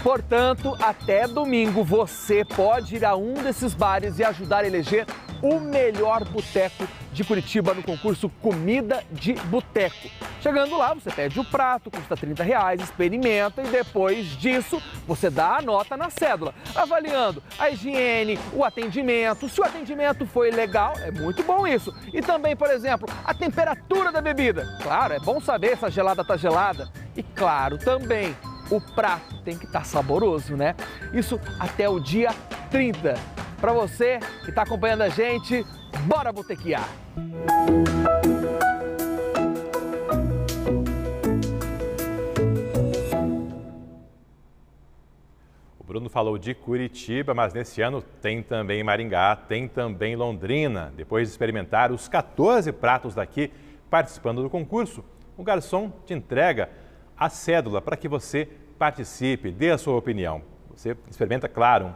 Portanto, até domingo você pode ir a um desses bares e ajudar a eleger o melhor boteco de Curitiba no concurso Comida de Boteco. Chegando lá, você pede o prato, custa R$30, experimenta e depois disso você dá a nota na cédula, avaliando a higiene, o atendimento. Se o atendimento foi legal, é muito bom isso. E também, por exemplo, a temperatura da bebida. Claro, é bom saber se a gelada está gelada. E claro, também o prato tem que estar saboroso, né? Isso até o dia 30. Para você que está acompanhando a gente, bora botequear! O Bruno falou de Curitiba, mas nesse ano tem também Maringá, tem também Londrina. Depois de experimentar os 14 pratos daqui participando do concurso, o garçom te entrega a cédula para que você participe, dê a sua opinião. Você experimenta, claro,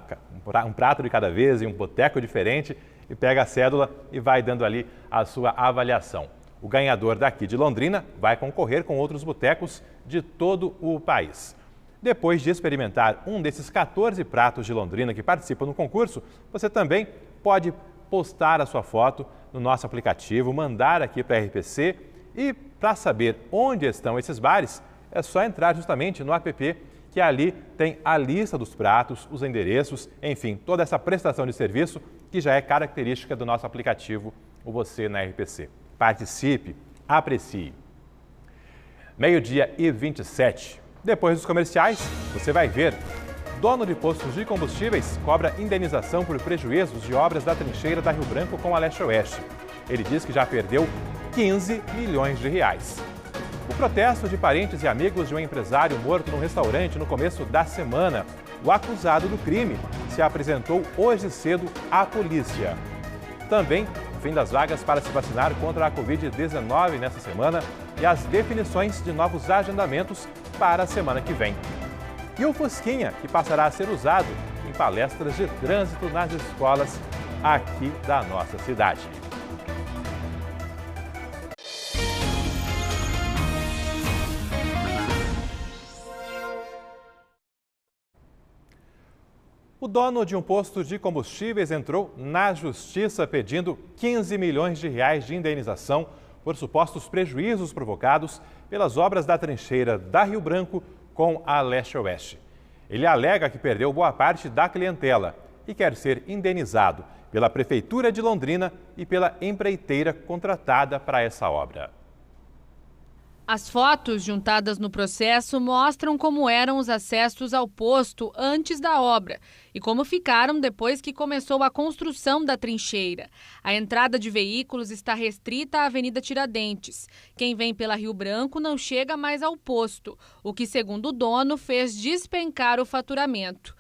um prato de cada vez em um boteco diferente e pega a cédula e vai dando ali a sua avaliação. O ganhador daqui de Londrina vai concorrer com outros botecos de todo o país. Depois de experimentar um desses 14 pratos de Londrina que participam do concurso, você também pode postar a sua foto no nosso aplicativo, mandar aqui para a RPC e para saber onde estão esses bares, é só entrar justamente no app, que ali tem a lista dos pratos, os endereços, enfim, toda essa prestação de serviço que já é característica do nosso aplicativo, o Você na RPC. Participe, aprecie. 12h27. Depois dos comerciais, você vai ver. Dono de postos de combustíveis cobra indenização por prejuízos de obras da trincheira da Rio Branco com a Leste-Oeste. Ele diz que já perdeu 15 milhões de reais. O protesto de parentes e amigos de um empresário morto num restaurante no começo da semana. O acusado do crime se apresentou hoje cedo à polícia. Também o fim das vagas para se vacinar contra a Covid-19 nessa semana e as definições de novos agendamentos para a semana que vem. E o Fusquinha, que passará a ser usado em palestras de trânsito nas escolas aqui da nossa cidade. O dono de um posto de combustíveis entrou na justiça pedindo 15 milhões de reais de indenização por supostos prejuízos provocados pelas obras da trincheira da Rio Branco com a Leste-Oeste. Ele alega que perdeu boa parte da clientela e quer ser indenizado pela Prefeitura de Londrina e pela empreiteira contratada para essa obra. As fotos juntadas no processo mostram como eram os acessos ao posto antes da obra e como ficaram depois que começou a construção da trincheira. A entrada de veículos está restrita à Avenida Tiradentes. Quem vem pela Rio Branco não chega mais ao posto, o que, segundo o dono, fez despencar o faturamento.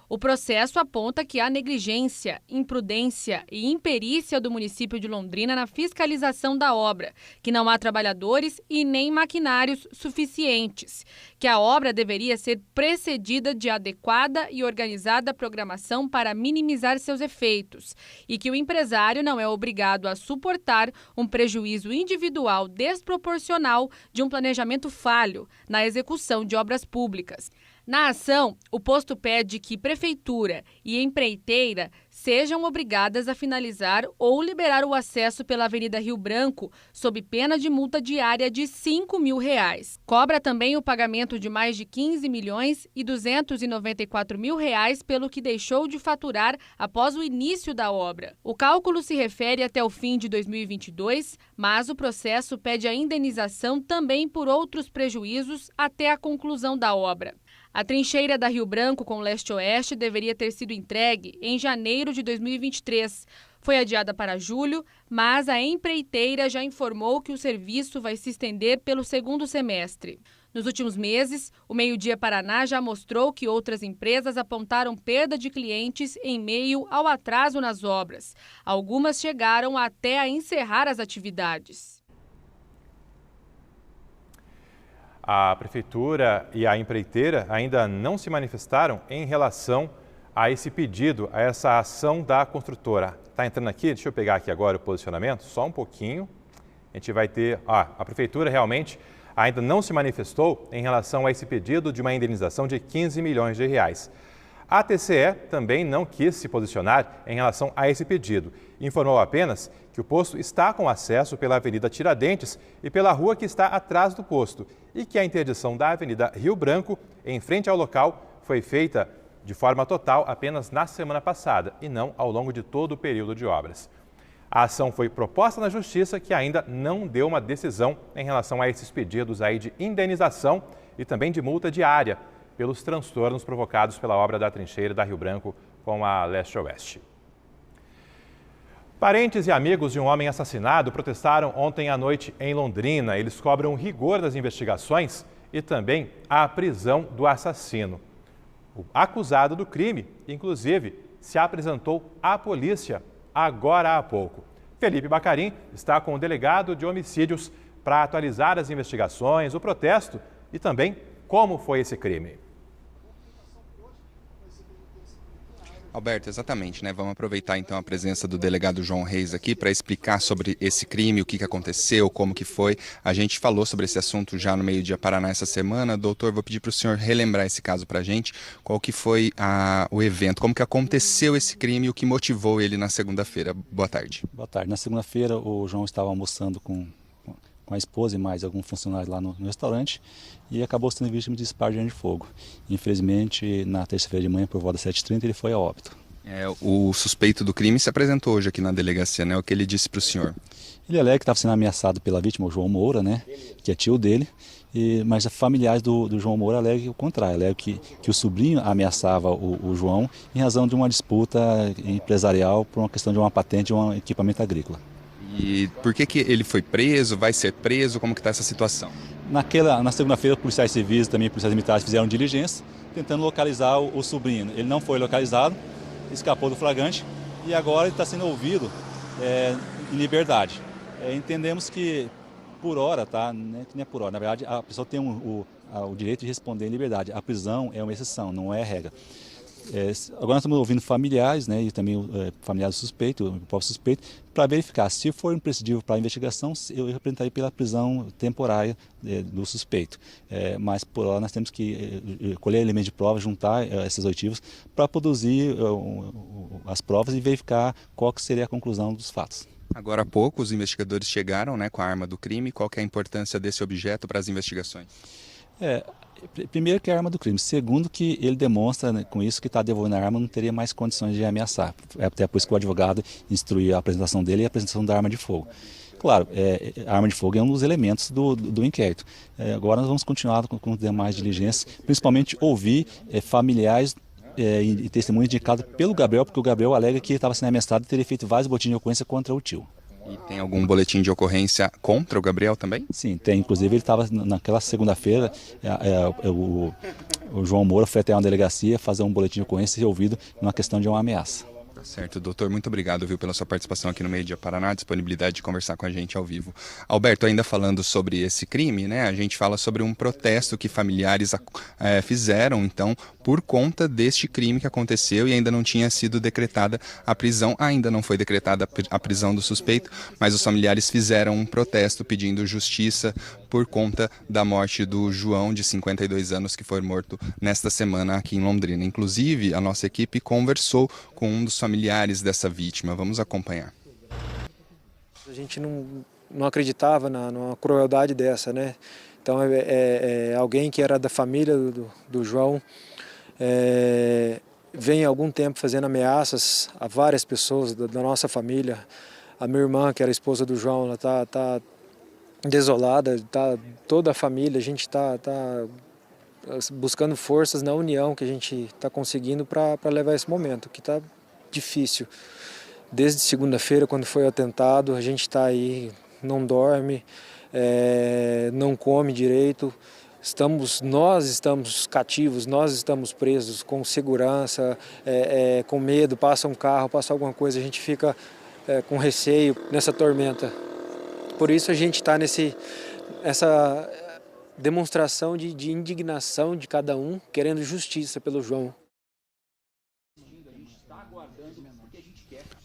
O processo aponta que há negligência, imprudência e imperícia do município de Londrina na fiscalização da obra, que não há trabalhadores e nem maquinários suficientes, que a obra deveria ser precedida de adequada e organizada programação para minimizar seus efeitos e que o empresário não é obrigado a suportar um prejuízo individual desproporcional de um planejamento falho na execução de obras públicas. Na ação, o posto pede que prefeitura e empreiteira sejam obrigadas a finalizar ou liberar o acesso pela Avenida Rio Branco sob pena de multa diária de R$ 5.000. Cobra também o pagamento de mais de R$ 15.294.000 pelo que deixou de faturar após o início da obra. O cálculo se refere até o fim de 2022, mas o processo pede a indenização também por outros prejuízos até a conclusão da obra. A trincheira da Rio Branco com Leste-Oeste deveria ter sido entregue em janeiro de 2023. Foi adiada para julho, mas a empreiteira já informou que o serviço vai se estender pelo segundo semestre. Nos últimos meses, o Meio Dia Paraná já mostrou que outras empresas apontaram perda de clientes em meio ao atraso nas obras. Algumas chegaram até a encerrar as atividades. A Prefeitura e a empreiteira ainda não se manifestaram em relação a esse pedido, a essa ação da construtora. Está entrando aqui? Deixa eu pegar aqui agora o posicionamento, só um pouquinho. A gente vai ter... a Prefeitura realmente ainda não se manifestou em relação a esse pedido de uma indenização de R$ 15 milhões. A TCE também não quis se posicionar em relação a esse pedido. Informou apenas que o posto está com acesso pela Avenida Tiradentes e pela rua que está atrás do posto e que a interdição da Avenida Rio Branco, em frente ao local, foi feita de forma total apenas na semana passada e não ao longo de todo o período de obras. A ação foi proposta na Justiça, que ainda não deu uma decisão em relação a esses pedidos aí de indenização e também de multa diária pelos transtornos provocados pela obra da trincheira da Rio Branco com a Leste-Oeste. Parentes e amigos de um homem assassinado protestaram ontem à noite em Londrina. Eles cobram rigor das investigações e também a prisão do assassino. O acusado do crime, inclusive, se apresentou à polícia agora há pouco. Felipe Bacarim está com o delegado de homicídios para atualizar as investigações, o protesto e também como foi esse crime. Alberto, exatamente, né? Vamos aproveitar então a presença do delegado João Reis aqui para explicar sobre esse crime, o que aconteceu, como que foi. A gente falou sobre esse assunto já no Meio Dia Paraná essa semana. Doutor, vou pedir para o senhor relembrar esse caso para a gente. Qual que foi o evento, como que aconteceu esse crime e o que motivou ele na segunda-feira. Boa tarde. Boa tarde. Na segunda-feira o João estava almoçando com a esposa e mais algum funcionário lá no restaurante e acabou sendo vítima de disparo de arma de fogo. Infelizmente, na terça-feira de manhã, por volta das 7h30, ele foi a óbito. O suspeito do crime se apresentou hoje aqui na delegacia, né? O que ele disse para o senhor? Ele alega que estava sendo ameaçado pela vítima, o João Moura, né? Que é tio dele, mas os familiares do João Moura alegam o contrário, alegam que o sobrinho ameaçava o João em razão de uma disputa empresarial por uma questão de uma patente de um equipamento agrícola. E por que ele foi preso, vai ser preso, como que está essa situação? Na segunda-feira, policiais civis e também policiais militares fizeram diligência, tentando localizar o sobrinho. Ele não foi localizado, escapou do flagrante e agora ele está sendo ouvido em liberdade. Entendemos que por hora, tá? Não é por hora, na verdade a pessoa tem o direito de responder em liberdade. A prisão é uma exceção, não é regra. Agora nós estamos ouvindo familiares, né, e também familiares do suspeito, o próprio suspeito, para verificar se for imprescindível para a investigação, eu representaria pela prisão temporária do suspeito. Mas por hora nós temos que colher elementos de prova, juntar essas oitivas para produzir as provas e verificar qual que seria a conclusão dos fatos. Agora há pouco os investigadores chegaram, né, com a arma do crime. Qual que é a importância desse objeto para as investigações? Primeiro que é a arma do crime, segundo que ele demonstra, né, com isso que está devolvendo a arma não teria mais condições de ameaçar. Até por isso que o advogado instruiu a apresentação dele e a apresentação da arma de fogo. Claro, a arma de fogo é um dos elementos do inquérito. Agora nós vamos continuar com as demais diligências, principalmente ouvir familiares e testemunhos indicados pelo Gabriel, porque o Gabriel alega que estava sendo ameaçado e teria feito vários boletins de ocorrência contra o tio. E tem algum boletim de ocorrência contra o Gabriel também? Sim, tem. Inclusive ele estava naquela segunda-feira, o João Moura foi até uma delegacia fazer um boletim de ocorrência e ouvido numa questão de uma ameaça. Tá certo, doutor, muito obrigado, viu, pela sua participação aqui no Meio Dia Paraná, disponibilidade de conversar com a gente ao vivo. Alberto, ainda falando sobre esse crime, né, a gente fala sobre um protesto que familiares fizeram, então, por conta deste crime que aconteceu e ainda não tinha sido decretada a prisão, ainda não foi decretada a prisão do suspeito, mas os familiares fizeram um protesto pedindo justiça por conta da morte do João, de 52 anos, que foi morto nesta semana aqui em Londrina. Inclusive, a nossa equipe conversou com um dos familiares dessa vítima. Vamos acompanhar. A gente não acreditava numa crueldade dessa, né? Então é alguém que era da família do João, vem há algum tempo fazendo ameaças a várias pessoas da nossa família. A minha irmã, que era a esposa do João, ela tá desolada, toda a família, a gente está buscando forças na união que a gente está conseguindo para levar esse momento, que está difícil. Desde segunda-feira, quando foi o atentado, a gente está aí, não dorme, não come direito. Nós estamos cativos, nós estamos presos com segurança, com medo, passa um carro, passa alguma coisa, a gente fica com receio nessa tormenta. Por isso a gente está essa demonstração de indignação de cada um, querendo justiça pelo João.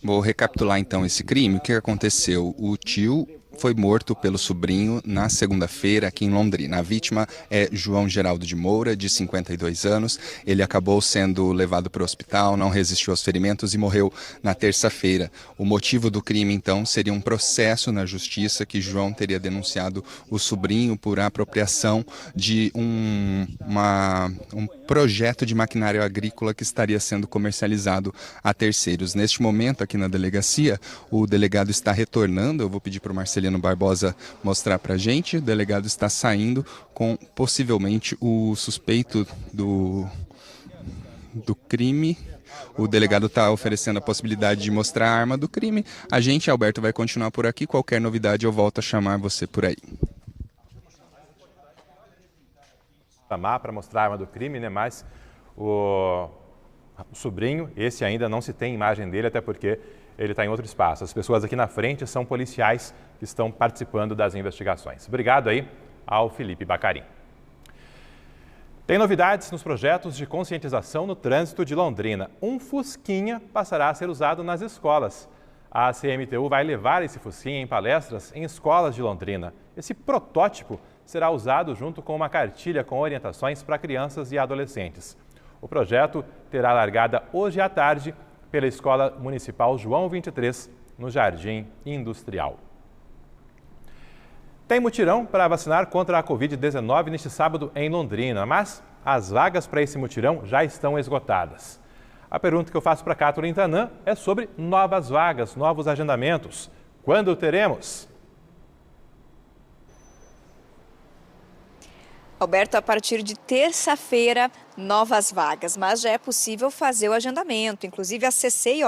Vou recapitular então esse crime. O que aconteceu? O tio foi morto pelo sobrinho na segunda-feira aqui em Londrina. A vítima é João Geraldo de Moura, de 52 anos. Ele acabou sendo levado para o hospital, não resistiu aos ferimentos e morreu na terça-feira. O motivo do crime, então, seria um processo na justiça que João teria denunciado o sobrinho por apropriação de um projeto de maquinário agrícola que estaria sendo comercializado a terceiros. Neste momento, aqui na delegacia, o delegado está retornando. Eu vou pedir para o Marcelino Barbosa mostrar para a gente. O delegado está saindo com possivelmente o suspeito do crime. O delegado está oferecendo a possibilidade de mostrar a arma do crime. A gente, Alberto, vai continuar por aqui. Qualquer novidade eu volto a chamar você por aí. Para mostrar a arma do crime, né? Mas o sobrinho, esse ainda não se tem imagem dele, até porque ele está em outro espaço. As pessoas aqui na frente são policiais que estão participando das investigações. Obrigado aí ao Felipe Bacarim. Tem novidades nos projetos de conscientização no trânsito de Londrina. Um Fusquinha passará a ser usado nas escolas. A CMTU vai levar esse Fusquinha em palestras em escolas de Londrina. Esse protótipo será usado junto com uma cartilha com orientações para crianças e adolescentes. O projeto terá largada hoje à tarde pela Escola Municipal João 23, no Jardim Industrial. Tem mutirão para vacinar contra a Covid-19 neste sábado em Londrina, mas as vagas para esse mutirão já estão esgotadas. A pergunta que eu faço para a Catherine Tanã é sobre novas vagas, novos agendamentos. Quando teremos? Alberto, a partir de terça-feira, novas vagas, mas já é possível fazer o agendamento. Inclusive, acessei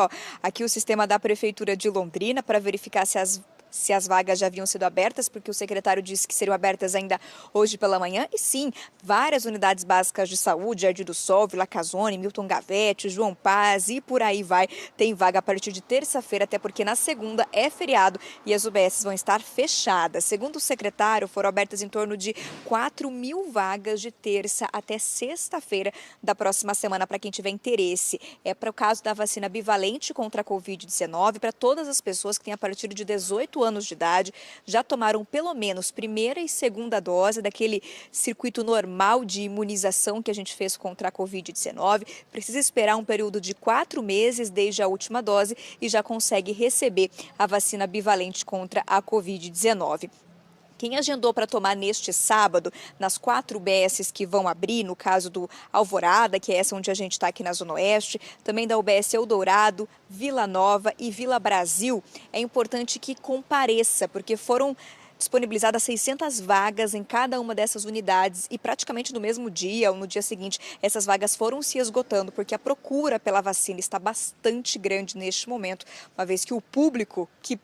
aqui o sistema da Prefeitura de Londrina para verificar se as vagas já haviam sido abertas, porque o secretário disse que seriam abertas ainda hoje pela manhã. E sim, várias unidades básicas de saúde, Jardim do Sol, Vila Casone, Milton Gavete, João Paz e por aí vai. Tem vaga a partir de terça-feira, até porque na segunda é feriado e as UBSs vão estar fechadas. Segundo o secretário, foram abertas em torno de 4.000 vagas de terça até sexta-feira da próxima semana para quem tiver interesse. É para o caso da vacina bivalente contra a Covid-19 para todas as pessoas que têm a partir de 18 anos de idade já tomaram pelo menos primeira e segunda dose daquele circuito normal de imunização que a gente fez contra a Covid-19. Precisa esperar um período de 4 meses desde a última dose e já consegue receber a vacina bivalente contra a Covid-19. Quem agendou para tomar neste sábado, nas 4 UBSs que vão abrir, no caso do Alvorada, que é essa onde a gente está aqui na Zona Oeste, também da UBS Eldorado, Vila Nova e Vila Brasil, é importante que compareça, porque foram disponibilizadas 600 vagas em cada uma dessas unidades e praticamente no mesmo dia ou no dia seguinte, essas vagas foram se esgotando, porque a procura pela vacina está bastante grande neste momento, uma vez que o público que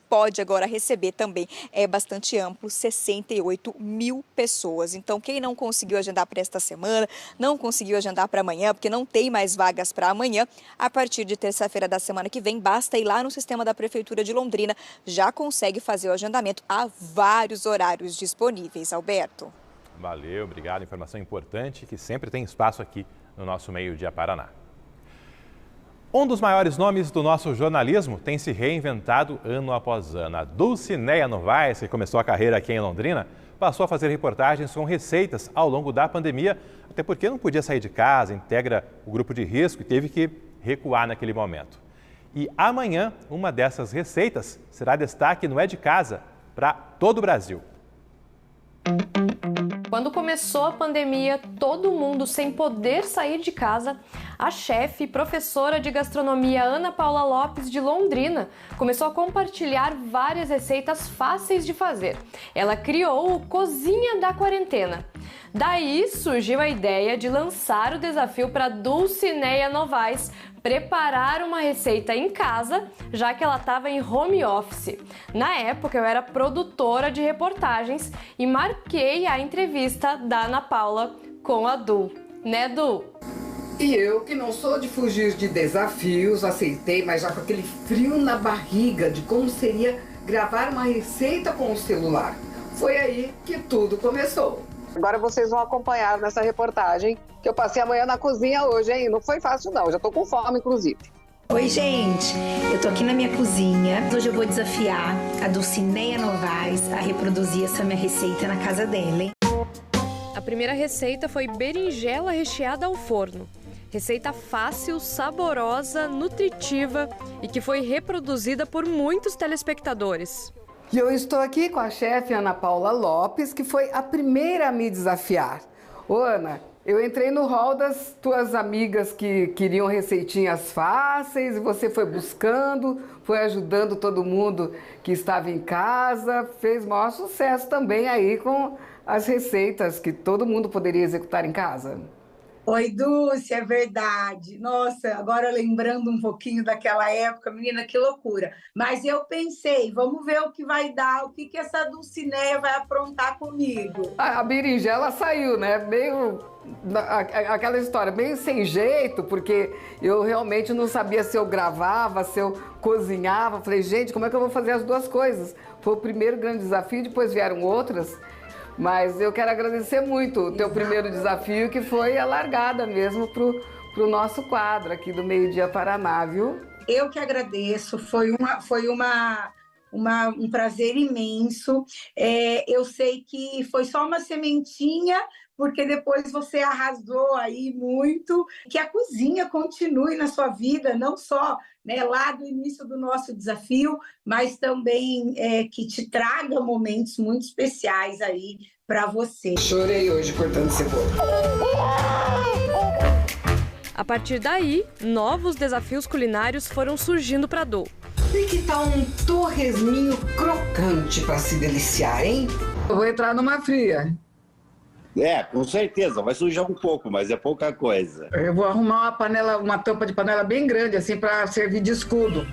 pode agora receber também é bastante amplo, 68 mil pessoas. Então, quem não conseguiu agendar para esta semana, não conseguiu agendar para amanhã, porque não tem mais vagas para amanhã, a partir de terça-feira da semana que vem, basta ir lá no sistema da Prefeitura de Londrina, já consegue fazer o agendamento. Há vários horários disponíveis, Alberto. Valeu, obrigado. Informação importante que sempre tem espaço aqui no nosso Meio Dia Paraná. Um dos maiores nomes do nosso jornalismo tem se reinventado ano após ano. A Dulcineia Novaes, que começou a carreira aqui em Londrina, passou a fazer reportagens com receitas ao longo da pandemia, até porque não podia sair de casa, integra o grupo de risco e teve que recuar naquele momento. E amanhã, uma dessas receitas será destaque no É de Casa para todo o Brasil. Quando começou a pandemia, todo mundo sem poder sair de casa, a chefe e professora de gastronomia Ana Paula Lopes, de Londrina, começou a compartilhar várias receitas fáceis de fazer. Ela criou o Cozinha da Quarentena. Daí surgiu a ideia de lançar o desafio para Dulcineia Novaes preparar uma receita em casa, já que ela estava em home office. Na época eu era produtora de reportagens e marquei a entrevista da Ana Paula com a Du. Né, Du? E eu, que não sou de fugir de desafios, aceitei, mas já com aquele frio na barriga de como seria gravar uma receita com o celular. Foi aí que tudo começou. Agora vocês vão acompanhar nessa reportagem que eu passei amanhã na cozinha hoje, hein? Não foi fácil não, já tô com fome, inclusive. Oi, gente! Eu tô aqui na minha cozinha. Hoje eu vou desafiar a Dulcineia Novaes a reproduzir essa minha receita na casa dela, hein? A primeira receita foi berinjela recheada ao forno. Receita fácil, saborosa, nutritiva e que foi reproduzida por muitos telespectadores. E eu estou aqui com a chefe Ana Paula Lopes, que foi a primeira a me desafiar. Ô, Ana, eu entrei no hall das tuas amigas que queriam receitinhas fáceis e você foi buscando, foi ajudando todo mundo que estava em casa, fez maior sucesso também aí com as receitas que todo mundo poderia executar em casa. Oi, Dulce, é verdade. Nossa, agora lembrando um pouquinho daquela época, menina, que loucura. Mas eu pensei, vamos ver o que vai dar, o que essa Dulcineia vai aprontar comigo. A berinjela saiu, né? Meio aquela história, meio sem jeito, porque eu realmente não sabia se eu gravava, se eu cozinhava. Falei, gente, como é que eu vou fazer as duas coisas? Foi o primeiro grande desafio, depois vieram outras. Mas eu quero agradecer muito o teu primeiro desafio, que foi a largada mesmo pro nosso quadro aqui do Meio Dia Paraná, viu? Eu que agradeço, foi um prazer imenso. Eu sei que foi só uma sementinha, porque depois você arrasou aí muito. Que a cozinha continue na sua vida, não só lá do início do nosso desafio, mas também que te traga momentos muito especiais aí para você. Chorei hoje cortando cebola. A partir daí, novos desafios culinários foram surgindo para a Du. E que tal um torresminho crocante para se deliciar, hein? Eu vou entrar numa fria. Com certeza, vai sujar um pouco, mas é pouca coisa. Eu vou arrumar uma tampa de panela bem grande, assim, para servir de escudo.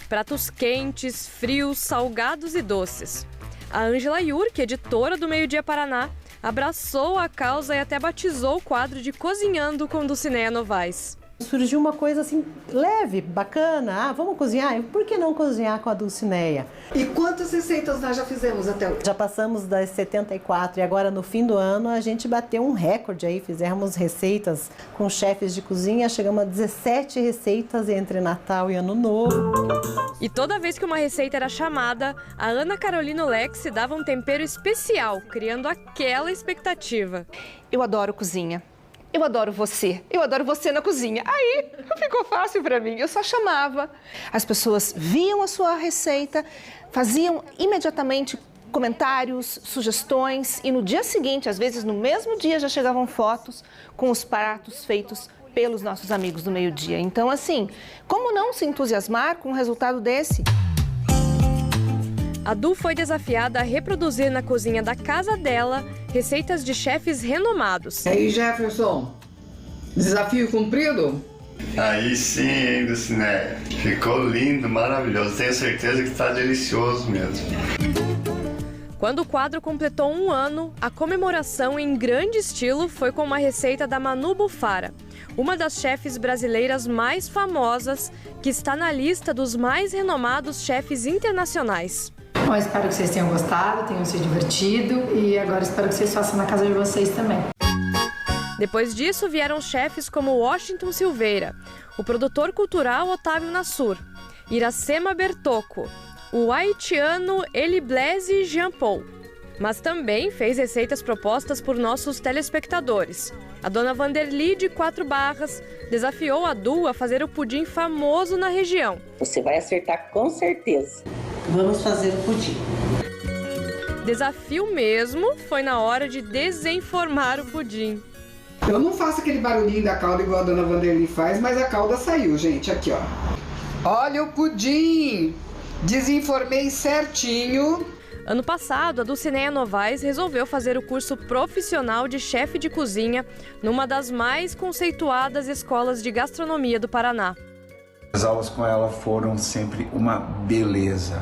Pratos quentes, frios, salgados e doces. A Ângela Yurk, editora do Meio Dia Paraná, abraçou a causa e até batizou o quadro de Cozinhando com Dulcineia Novaes. Surgiu uma coisa assim, leve, bacana. Vamos cozinhar? Por que não cozinhar com a Dulcineia? E quantas receitas nós já fizemos até hoje? Já passamos das 74 e agora no fim do ano a gente bateu um recorde aí. Fizemos receitas com chefes de cozinha, chegamos a 17 receitas entre Natal e Ano Novo. E toda vez que uma receita era chamada, a Ana Carolina Lex dava um tempero especial, criando aquela expectativa. Eu adoro cozinha. Eu adoro você na cozinha. Aí ficou fácil para mim, eu só chamava. As pessoas viam a sua receita, faziam imediatamente comentários, sugestões e no dia seguinte, às vezes no mesmo dia, já chegavam fotos com os pratos feitos pelos nossos amigos do meio-dia. Então, assim, como não se entusiasmar com um resultado desse? A Du foi desafiada a reproduzir na cozinha da casa dela receitas de chefes renomados. E aí, Jefferson, desafio cumprido? Aí sim, hein, Dulcineia. Ficou lindo, maravilhoso. Tenho certeza que está delicioso mesmo. Quando o quadro completou 1 ano, a comemoração em grande estilo foi com uma receita da Manu Bufara, uma das chefes brasileiras mais famosas, que está na lista dos mais renomados chefes internacionais. Bom, espero que vocês tenham gostado, tenham se divertido e agora espero que vocês façam na casa de vocês também. Depois disso, vieram chefes como Washington Silveira, o produtor cultural Otávio Nassur, Iracema Bertocco, o haitiano Eli Blaise Jean Paul. Mas também fez receitas propostas por nossos telespectadores. A dona Vanderly, de 4 Barras, desafiou a Du a fazer o pudim famoso na região. Você vai acertar com certeza. Vamos fazer o pudim. Desafio mesmo foi na hora de desenformar o pudim. Eu não faço aquele barulhinho da calda igual a dona Vanderly faz, mas a calda saiu, gente, aqui ó. Olha o pudim! Desenformei certinho. Ano passado, a Dulcineia Novaes resolveu fazer o curso profissional de chefe de cozinha numa das mais conceituadas escolas de gastronomia do Paraná. As aulas com ela foram sempre uma beleza.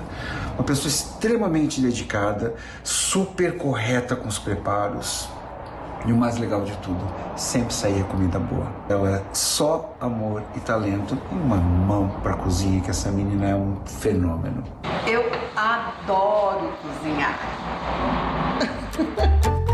Uma pessoa extremamente dedicada, super correta com os preparos. E o mais legal de tudo, sempre saía comida boa. Ela é só amor e talento e uma mão pra cozinha, que essa menina é um fenômeno. Eu adoro cozinhar.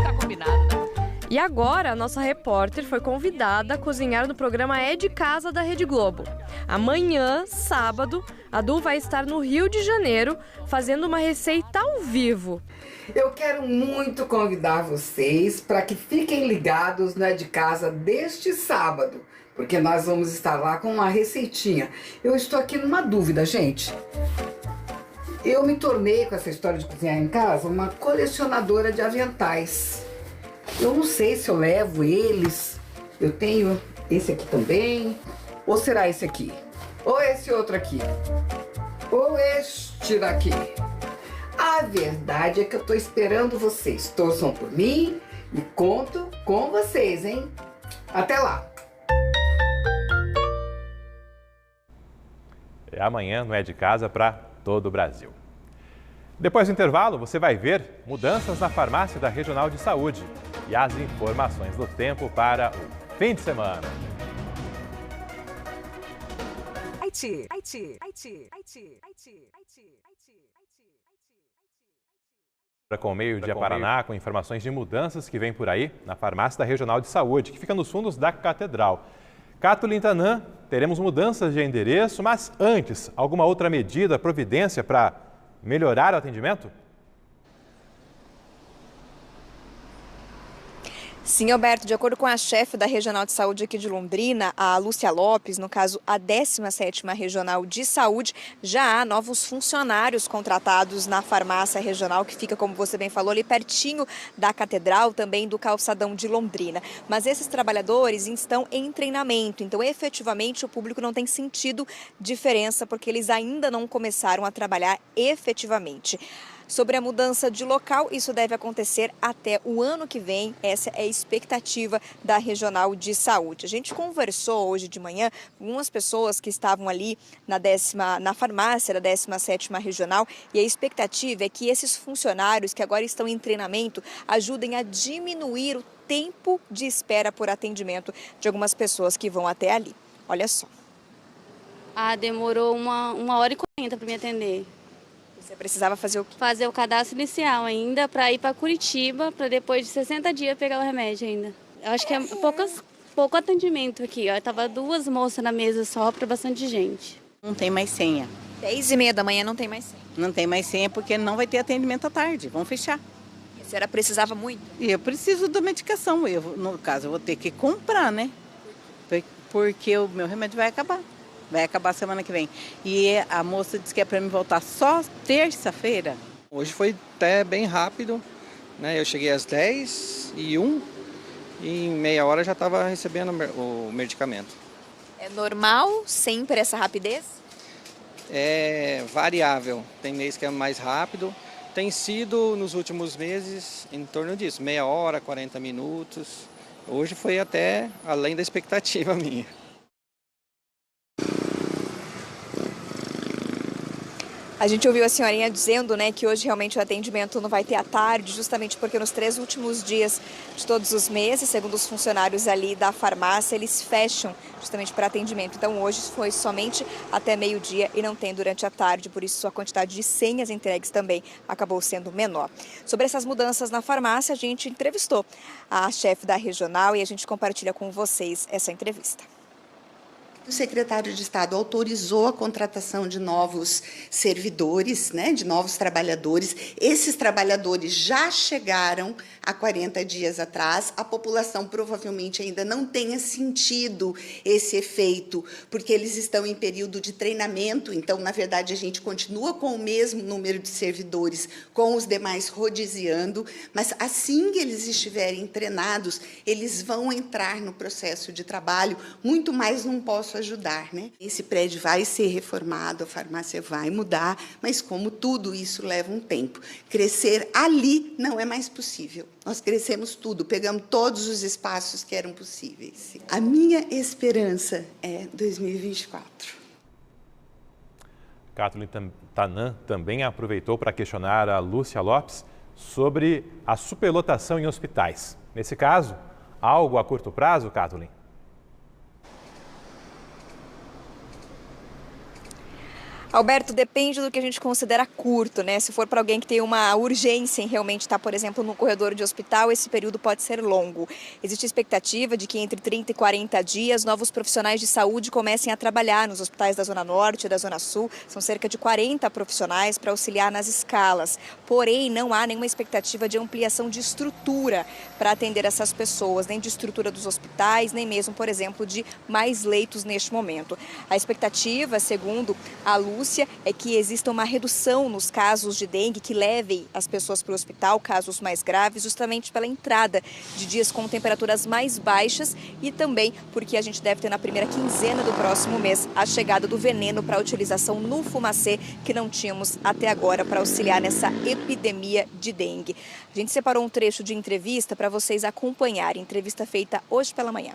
Tá combinado, né? E agora, a nossa repórter foi convidada a cozinhar no programa É de Casa da Rede Globo. Amanhã, sábado, a Du vai estar no Rio de Janeiro fazendo uma receita ao vivo. Eu quero muito convidar vocês para que fiquem ligados no É de Casa deste sábado, porque nós vamos estar lá com uma receitinha. Eu estou aqui numa dúvida, gente. Eu me tornei, com essa história de cozinhar em casa, uma colecionadora de aventais. Eu não sei se eu levo eles. Eu tenho esse aqui também. Ou será esse aqui? Ou esse outro aqui? Ou este daqui? A verdade é que eu tô esperando vocês. Torçam por mim e conto com vocês, hein? Até lá! É amanhã, não é de casa, para todo o Brasil. Depois do intervalo, você vai ver mudanças na farmácia da Regional de Saúde e as informações do tempo para o fim de semana. Com o Meio-Dia Paraná, com informações de mudanças que vem por aí na farmácia da Regional de Saúde, que fica nos fundos da Catedral. Cato Lintanã, teremos mudanças de endereço, mas antes, alguma outra medida, providência para melhorar o atendimento? Sim, Alberto, de acordo com a chefe da Regional de Saúde aqui de Londrina, a Lúcia Lopes, no caso a 17ª Regional de Saúde, já há novos funcionários contratados na farmácia regional, que fica, como você bem falou, ali pertinho da Catedral, também do calçadão de Londrina. Mas esses trabalhadores estão em treinamento, então efetivamente o público não tem sentido diferença, porque eles ainda não começaram a trabalhar efetivamente. Sobre a mudança de local, isso deve acontecer até o ano que vem. Essa é a expectativa da Regional de Saúde. A gente conversou hoje de manhã com algumas pessoas que estavam ali na farmácia da 17ª Regional, e a expectativa é que esses funcionários que agora estão em treinamento ajudem a diminuir o tempo de espera por atendimento de algumas pessoas que vão até ali. Olha só. Demorou 1h40 para me atender. Você precisava fazer o quê? Fazer o cadastro inicial ainda para ir para Curitiba, para depois de 60 dias pegar o remédio ainda. Eu acho que é pouco atendimento aqui, ó. Tava 2 moças na mesa só para bastante gente. Não tem mais senha. 10h30 da manhã não tem mais senha. Não tem mais senha porque não vai ter atendimento à tarde, vão fechar. A senhora precisava muito? Eu preciso da medicação, no caso eu vou ter que comprar, né? Porque o meu remédio vai acabar. Vai acabar semana que vem. E a moça disse que é para mim voltar só terça-feira. Hoje foi até bem rápido, né? Eu cheguei às 10h01 e em meia hora já estava recebendo o medicamento. É normal sempre essa rapidez? É variável. Tem mês que é mais rápido. Tem sido nos últimos meses em torno disso, meia hora, 40 minutos. Hoje foi até além da expectativa minha. A gente ouviu a senhorinha dizendo, né, que hoje realmente o atendimento não vai ter à tarde, justamente porque nos 3 últimos dias de todos os meses, segundo os funcionários ali da farmácia, eles fecham justamente para atendimento. Então hoje foi somente até meio-dia e não tem durante a tarde, por isso a quantidade de senhas entregues também acabou sendo menor. Sobre essas mudanças na farmácia, a gente entrevistou a chefe da regional e a gente compartilha com vocês essa entrevista. O secretário de Estado autorizou a contratação de novos servidores, né, de novos trabalhadores. Esses trabalhadores já chegaram há 40 dias atrás. A população provavelmente ainda não tenha sentido esse efeito, porque eles estão em período de treinamento. Então, na verdade, a gente continua com o mesmo número de servidores, com os demais rodiziando, mas assim que eles estiverem treinados, eles vão entrar no processo de trabalho. Muito mais não posso ajudar, né? Esse prédio vai ser reformado, a farmácia vai mudar, mas como tudo isso leva um tempo. Crescer ali não é mais possível. Nós crescemos tudo, pegamos todos os espaços que eram possíveis. A minha esperança é 2024. Kathleen Tanan também aproveitou para questionar a Lúcia Lopes sobre a superlotação em hospitais. Nesse caso, algo a curto prazo, Kathleen? Alberto, depende do que a gente considera curto, né? Se for para alguém que tem uma urgência em realmente estar, por exemplo, no corredor de hospital, esse período pode ser longo. Existe expectativa de que entre 30 e 40 dias, novos profissionais de saúde comecem a trabalhar nos hospitais da Zona Norte e da Zona Sul. São cerca de 40 profissionais para auxiliar nas escalas. Porém, não há nenhuma expectativa de ampliação de estrutura para atender essas pessoas, nem de estrutura dos hospitais, nem mesmo, por exemplo, de mais leitos neste momento. A expectativa, segundo a Lúcia, é que exista uma redução nos casos de dengue que levem as pessoas para o hospital, casos mais graves, justamente pela entrada de dias com temperaturas mais baixas e também porque a gente deve ter na primeira quinzena do próximo mês a chegada do veneno para utilização no fumacê que não tínhamos até agora para auxiliar nessa epidemia de dengue. A gente separou um trecho de entrevista para vocês acompanharem, entrevista feita hoje pela manhã.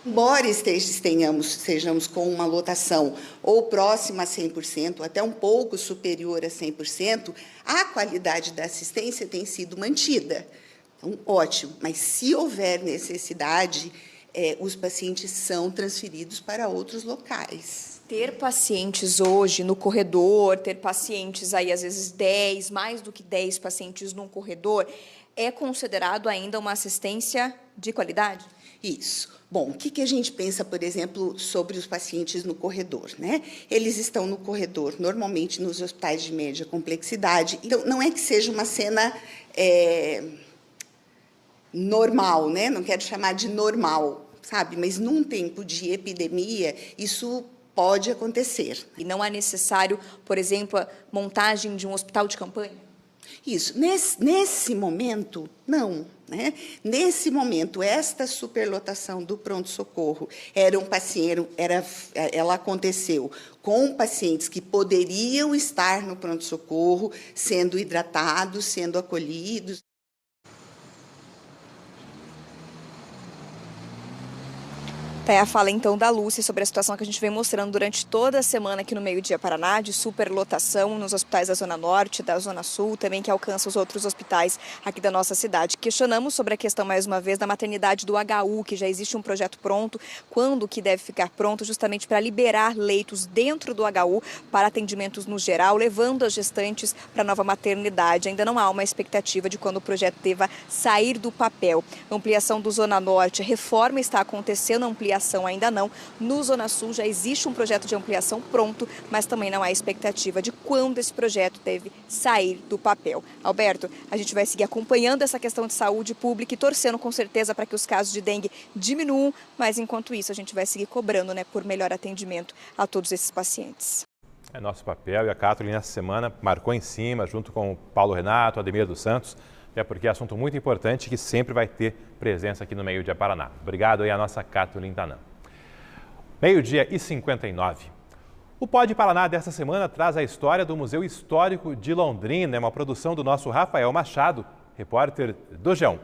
Embora estejamos com uma lotação ou próxima a 100%, até um pouco superior a 100%, a qualidade da assistência tem sido mantida. Então, ótimo, mas se houver necessidade, os pacientes são transferidos para outros locais. Ter pacientes hoje no corredor, ter pacientes aí às vezes 10, mais do que 10 pacientes num corredor, é considerado ainda uma assistência de qualidade? Isso. Bom, o que a gente pensa, por exemplo, sobre os pacientes no corredor, né? Eles estão no corredor, normalmente nos hospitais de média complexidade. Então, não é que seja uma cena normal, né? Não quero chamar de normal, sabe? Mas num tempo de epidemia, isso pode acontecer. E não é necessário, por exemplo, a montagem de um hospital de campanha? Isso. Nesse momento, não. Né? Nesse momento, esta superlotação do pronto-socorro ela aconteceu com pacientes que poderiam estar no pronto-socorro, sendo hidratados, sendo acolhidos. Tá aí a fala então da Lúcia sobre a situação que a gente vem mostrando durante toda a semana aqui no Meio Dia Paraná, de superlotação nos hospitais da Zona Norte, da Zona Sul, também que alcança os outros hospitais aqui da nossa cidade. Questionamos sobre a questão, mais uma vez, da maternidade do HU, que já existe um projeto pronto, quando que deve ficar pronto, justamente para liberar leitos dentro do HU para atendimentos no geral, levando as gestantes para a nova maternidade. Ainda não há uma expectativa de quando o projeto deva sair do papel. Ampliação do Zona Norte, a reforma está acontecendo, ampliação ainda não. No Zona Sul já existe um projeto de ampliação pronto, mas também não há expectativa de quando esse projeto deve sair do papel. Alberto, a gente vai seguir acompanhando essa questão de saúde pública e torcendo com certeza para que os casos de dengue diminuam, mas enquanto isso a gente vai seguir cobrando, por melhor atendimento a todos esses pacientes. É nosso papel, e a Kathleen nessa semana marcou em cima, junto com o Paulo Renato, Ademir dos Santos, porque é assunto muito importante que sempre vai ter presença aqui no Meio Dia Paraná. Obrigado aí a nossa Kathleen Tanã. 12h59. O Pode Paraná desta semana traz a história do Museu Histórico de Londrina, é uma produção do nosso Rafael Machado, repórter do G1.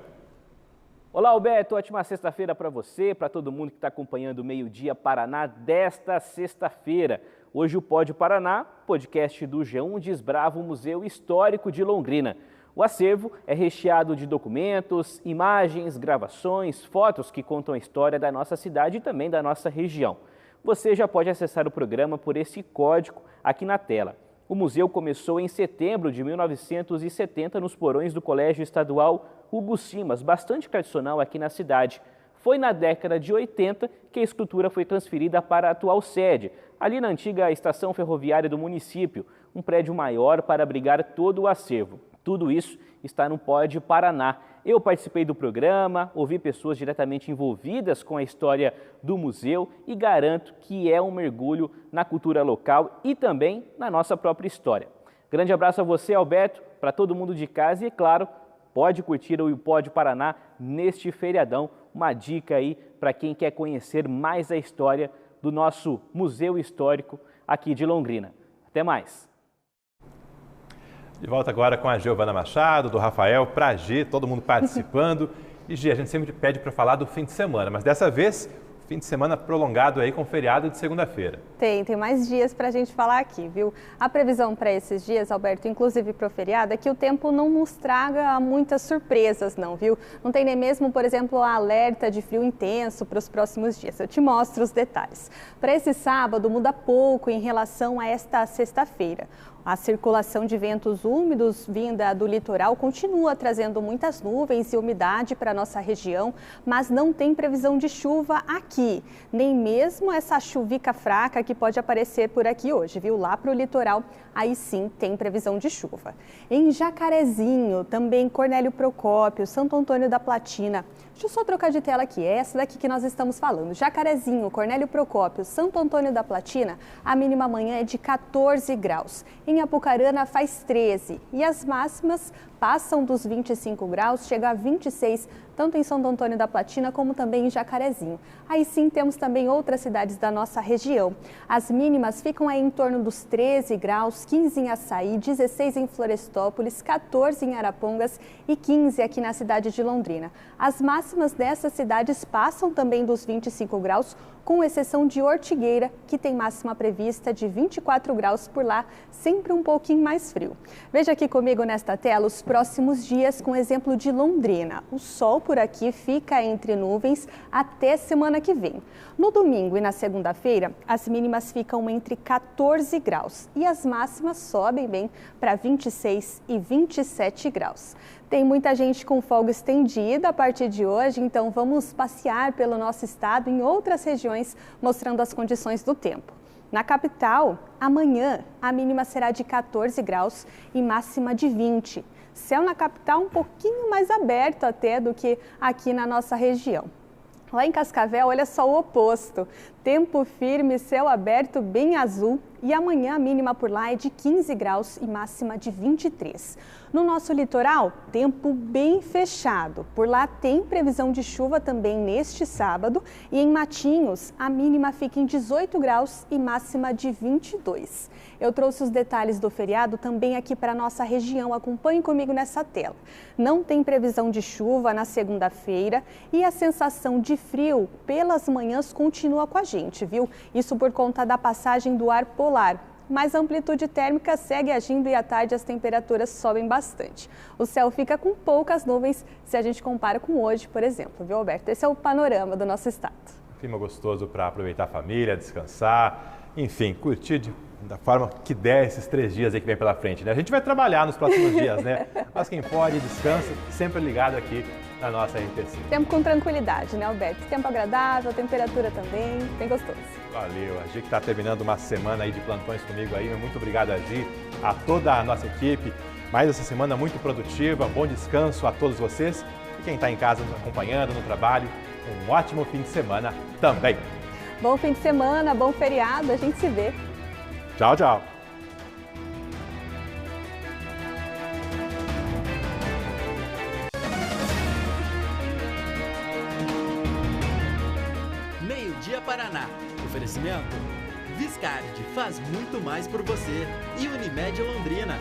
Olá, Alberto, ótima sexta-feira para você, para todo mundo que está acompanhando o Meio Dia Paraná desta sexta-feira. Hoje o Pode Paraná, podcast do G1, desbrava o Museu Histórico de Londrina. O acervo é recheado de documentos, imagens, gravações, fotos que contam a história da nossa cidade e também da nossa região. Você já pode acessar o programa por esse código aqui na tela. O museu começou em setembro de 1970 nos porões do Colégio Estadual Hugo Simas, bastante tradicional aqui na cidade. Foi na década de 80 que a estrutura foi transferida para a atual sede, ali na antiga estação ferroviária do município, um prédio maior para abrigar todo o acervo. Tudo isso está no Pode Paraná. Eu participei do programa, ouvi pessoas diretamente envolvidas com a história do museu e garanto que é um mergulho na cultura local e também na nossa própria história. Grande abraço a você, Alberto, para todo mundo de casa e, claro, pode curtir o Pode Paraná neste feriadão. Uma dica aí para quem quer conhecer mais a história do nosso Museu Histórico aqui de Londrina. Até mais! De volta agora com a Giovana Machado, do Rafael, pra Gi, todo mundo participando. E Gi, a gente sempre pede para falar do fim de semana, mas dessa vez, fim de semana prolongado aí com feriado de segunda-feira. Tem mais dias para a gente falar aqui, viu? A previsão para esses dias, Alberto, inclusive para o feriado, é que o tempo não nos traga muitas surpresas não, viu? Não tem nem mesmo, por exemplo, a alerta de frio intenso para os próximos dias. Eu te mostro os detalhes. Para esse sábado, muda pouco em relação a esta sexta-feira. A circulação de ventos úmidos vinda do litoral continua trazendo muitas nuvens e umidade para a nossa região, mas não tem previsão de chuva aqui, nem mesmo essa chuvica fraca que pode aparecer por aqui hoje, viu? Lá para o litoral, aí sim tem previsão de chuva. Em Jacarezinho, também Cornélio Procópio, Santo Antônio da Platina. Deixa eu só trocar de tela aqui, é essa daqui que nós estamos falando. Jacarezinho, Cornélio Procópio, Santo Antônio da Platina, a mínima amanhã é de 14 graus. Em Apucarana faz 13 e as máximas passam dos 25 graus, chega a 26, tanto em Santo Antônio da Platina como também em Jacarezinho. Aí sim temos também outras cidades da nossa região. As mínimas ficam aí em torno dos 13 graus, 15 em Açaí, 16 em Florestópolis, 14 em Arapongas e 15 aqui na cidade de Londrina. As máximas dessas cidades passam também dos 25 graus, com exceção de Ortigueira, que tem máxima prevista de 24 graus por lá, sempre um pouquinho mais frio. Veja aqui comigo nesta tela os próximos dias com exemplo de Londrina. O sol por aqui fica entre nuvens até semana que vem. No domingo e na segunda-feira, as mínimas ficam entre 14 graus e as máximas sobem bem para 26 e 27 graus. Tem muita gente com folga estendida a partir de hoje, então vamos passear pelo nosso estado em outras regiões, mostrando as condições do tempo. Na capital, amanhã, a mínima será de 14 graus e máxima de 20. Céu na capital um pouquinho mais aberto até do que aqui na nossa região. Lá em Cascavel, olha só o oposto. Tempo firme, céu aberto, bem azul. E amanhã a mínima por lá é de 15 graus e máxima de 23. No nosso litoral, tempo bem fechado. Por lá tem previsão de chuva também neste sábado. E em Matinhos, a mínima fica em 18 graus e máxima de 22. Eu trouxe os detalhes do feriado também aqui para a nossa região. Acompanhe comigo nessa tela. Não tem previsão de chuva na segunda-feira e a sensação de frio pelas manhãs continua com a gente, viu? Isso por conta da passagem do ar polar. Mas a amplitude térmica segue agindo e à tarde as temperaturas sobem bastante. O céu fica com poucas nuvens se a gente compara com hoje, por exemplo, viu, Alberto? Esse é o panorama do nosso estado. Clima gostoso para aproveitar a família, descansar, enfim, curtir da forma que der esses 3 dias aí que vem pela frente, né? A gente vai trabalhar nos próximos dias, né? Mas quem pode, descansa, sempre ligado aqui na nossa RTC. Tempo com tranquilidade, né, Alberto? Tempo agradável, temperatura também, bem gostoso. Valeu, a Gi que está terminando uma semana aí de plantões comigo aí, muito obrigado a Gi, a toda a nossa equipe. Mais essa semana muito produtiva, bom descanso a todos vocês e quem está em casa nos acompanhando no trabalho, um ótimo fim de semana também. Bom fim de semana, bom feriado, a gente se vê. Tchau, tchau. Meio-dia Paraná. Oferecimento? Viscard faz muito mais por você. E Unimed Londrina.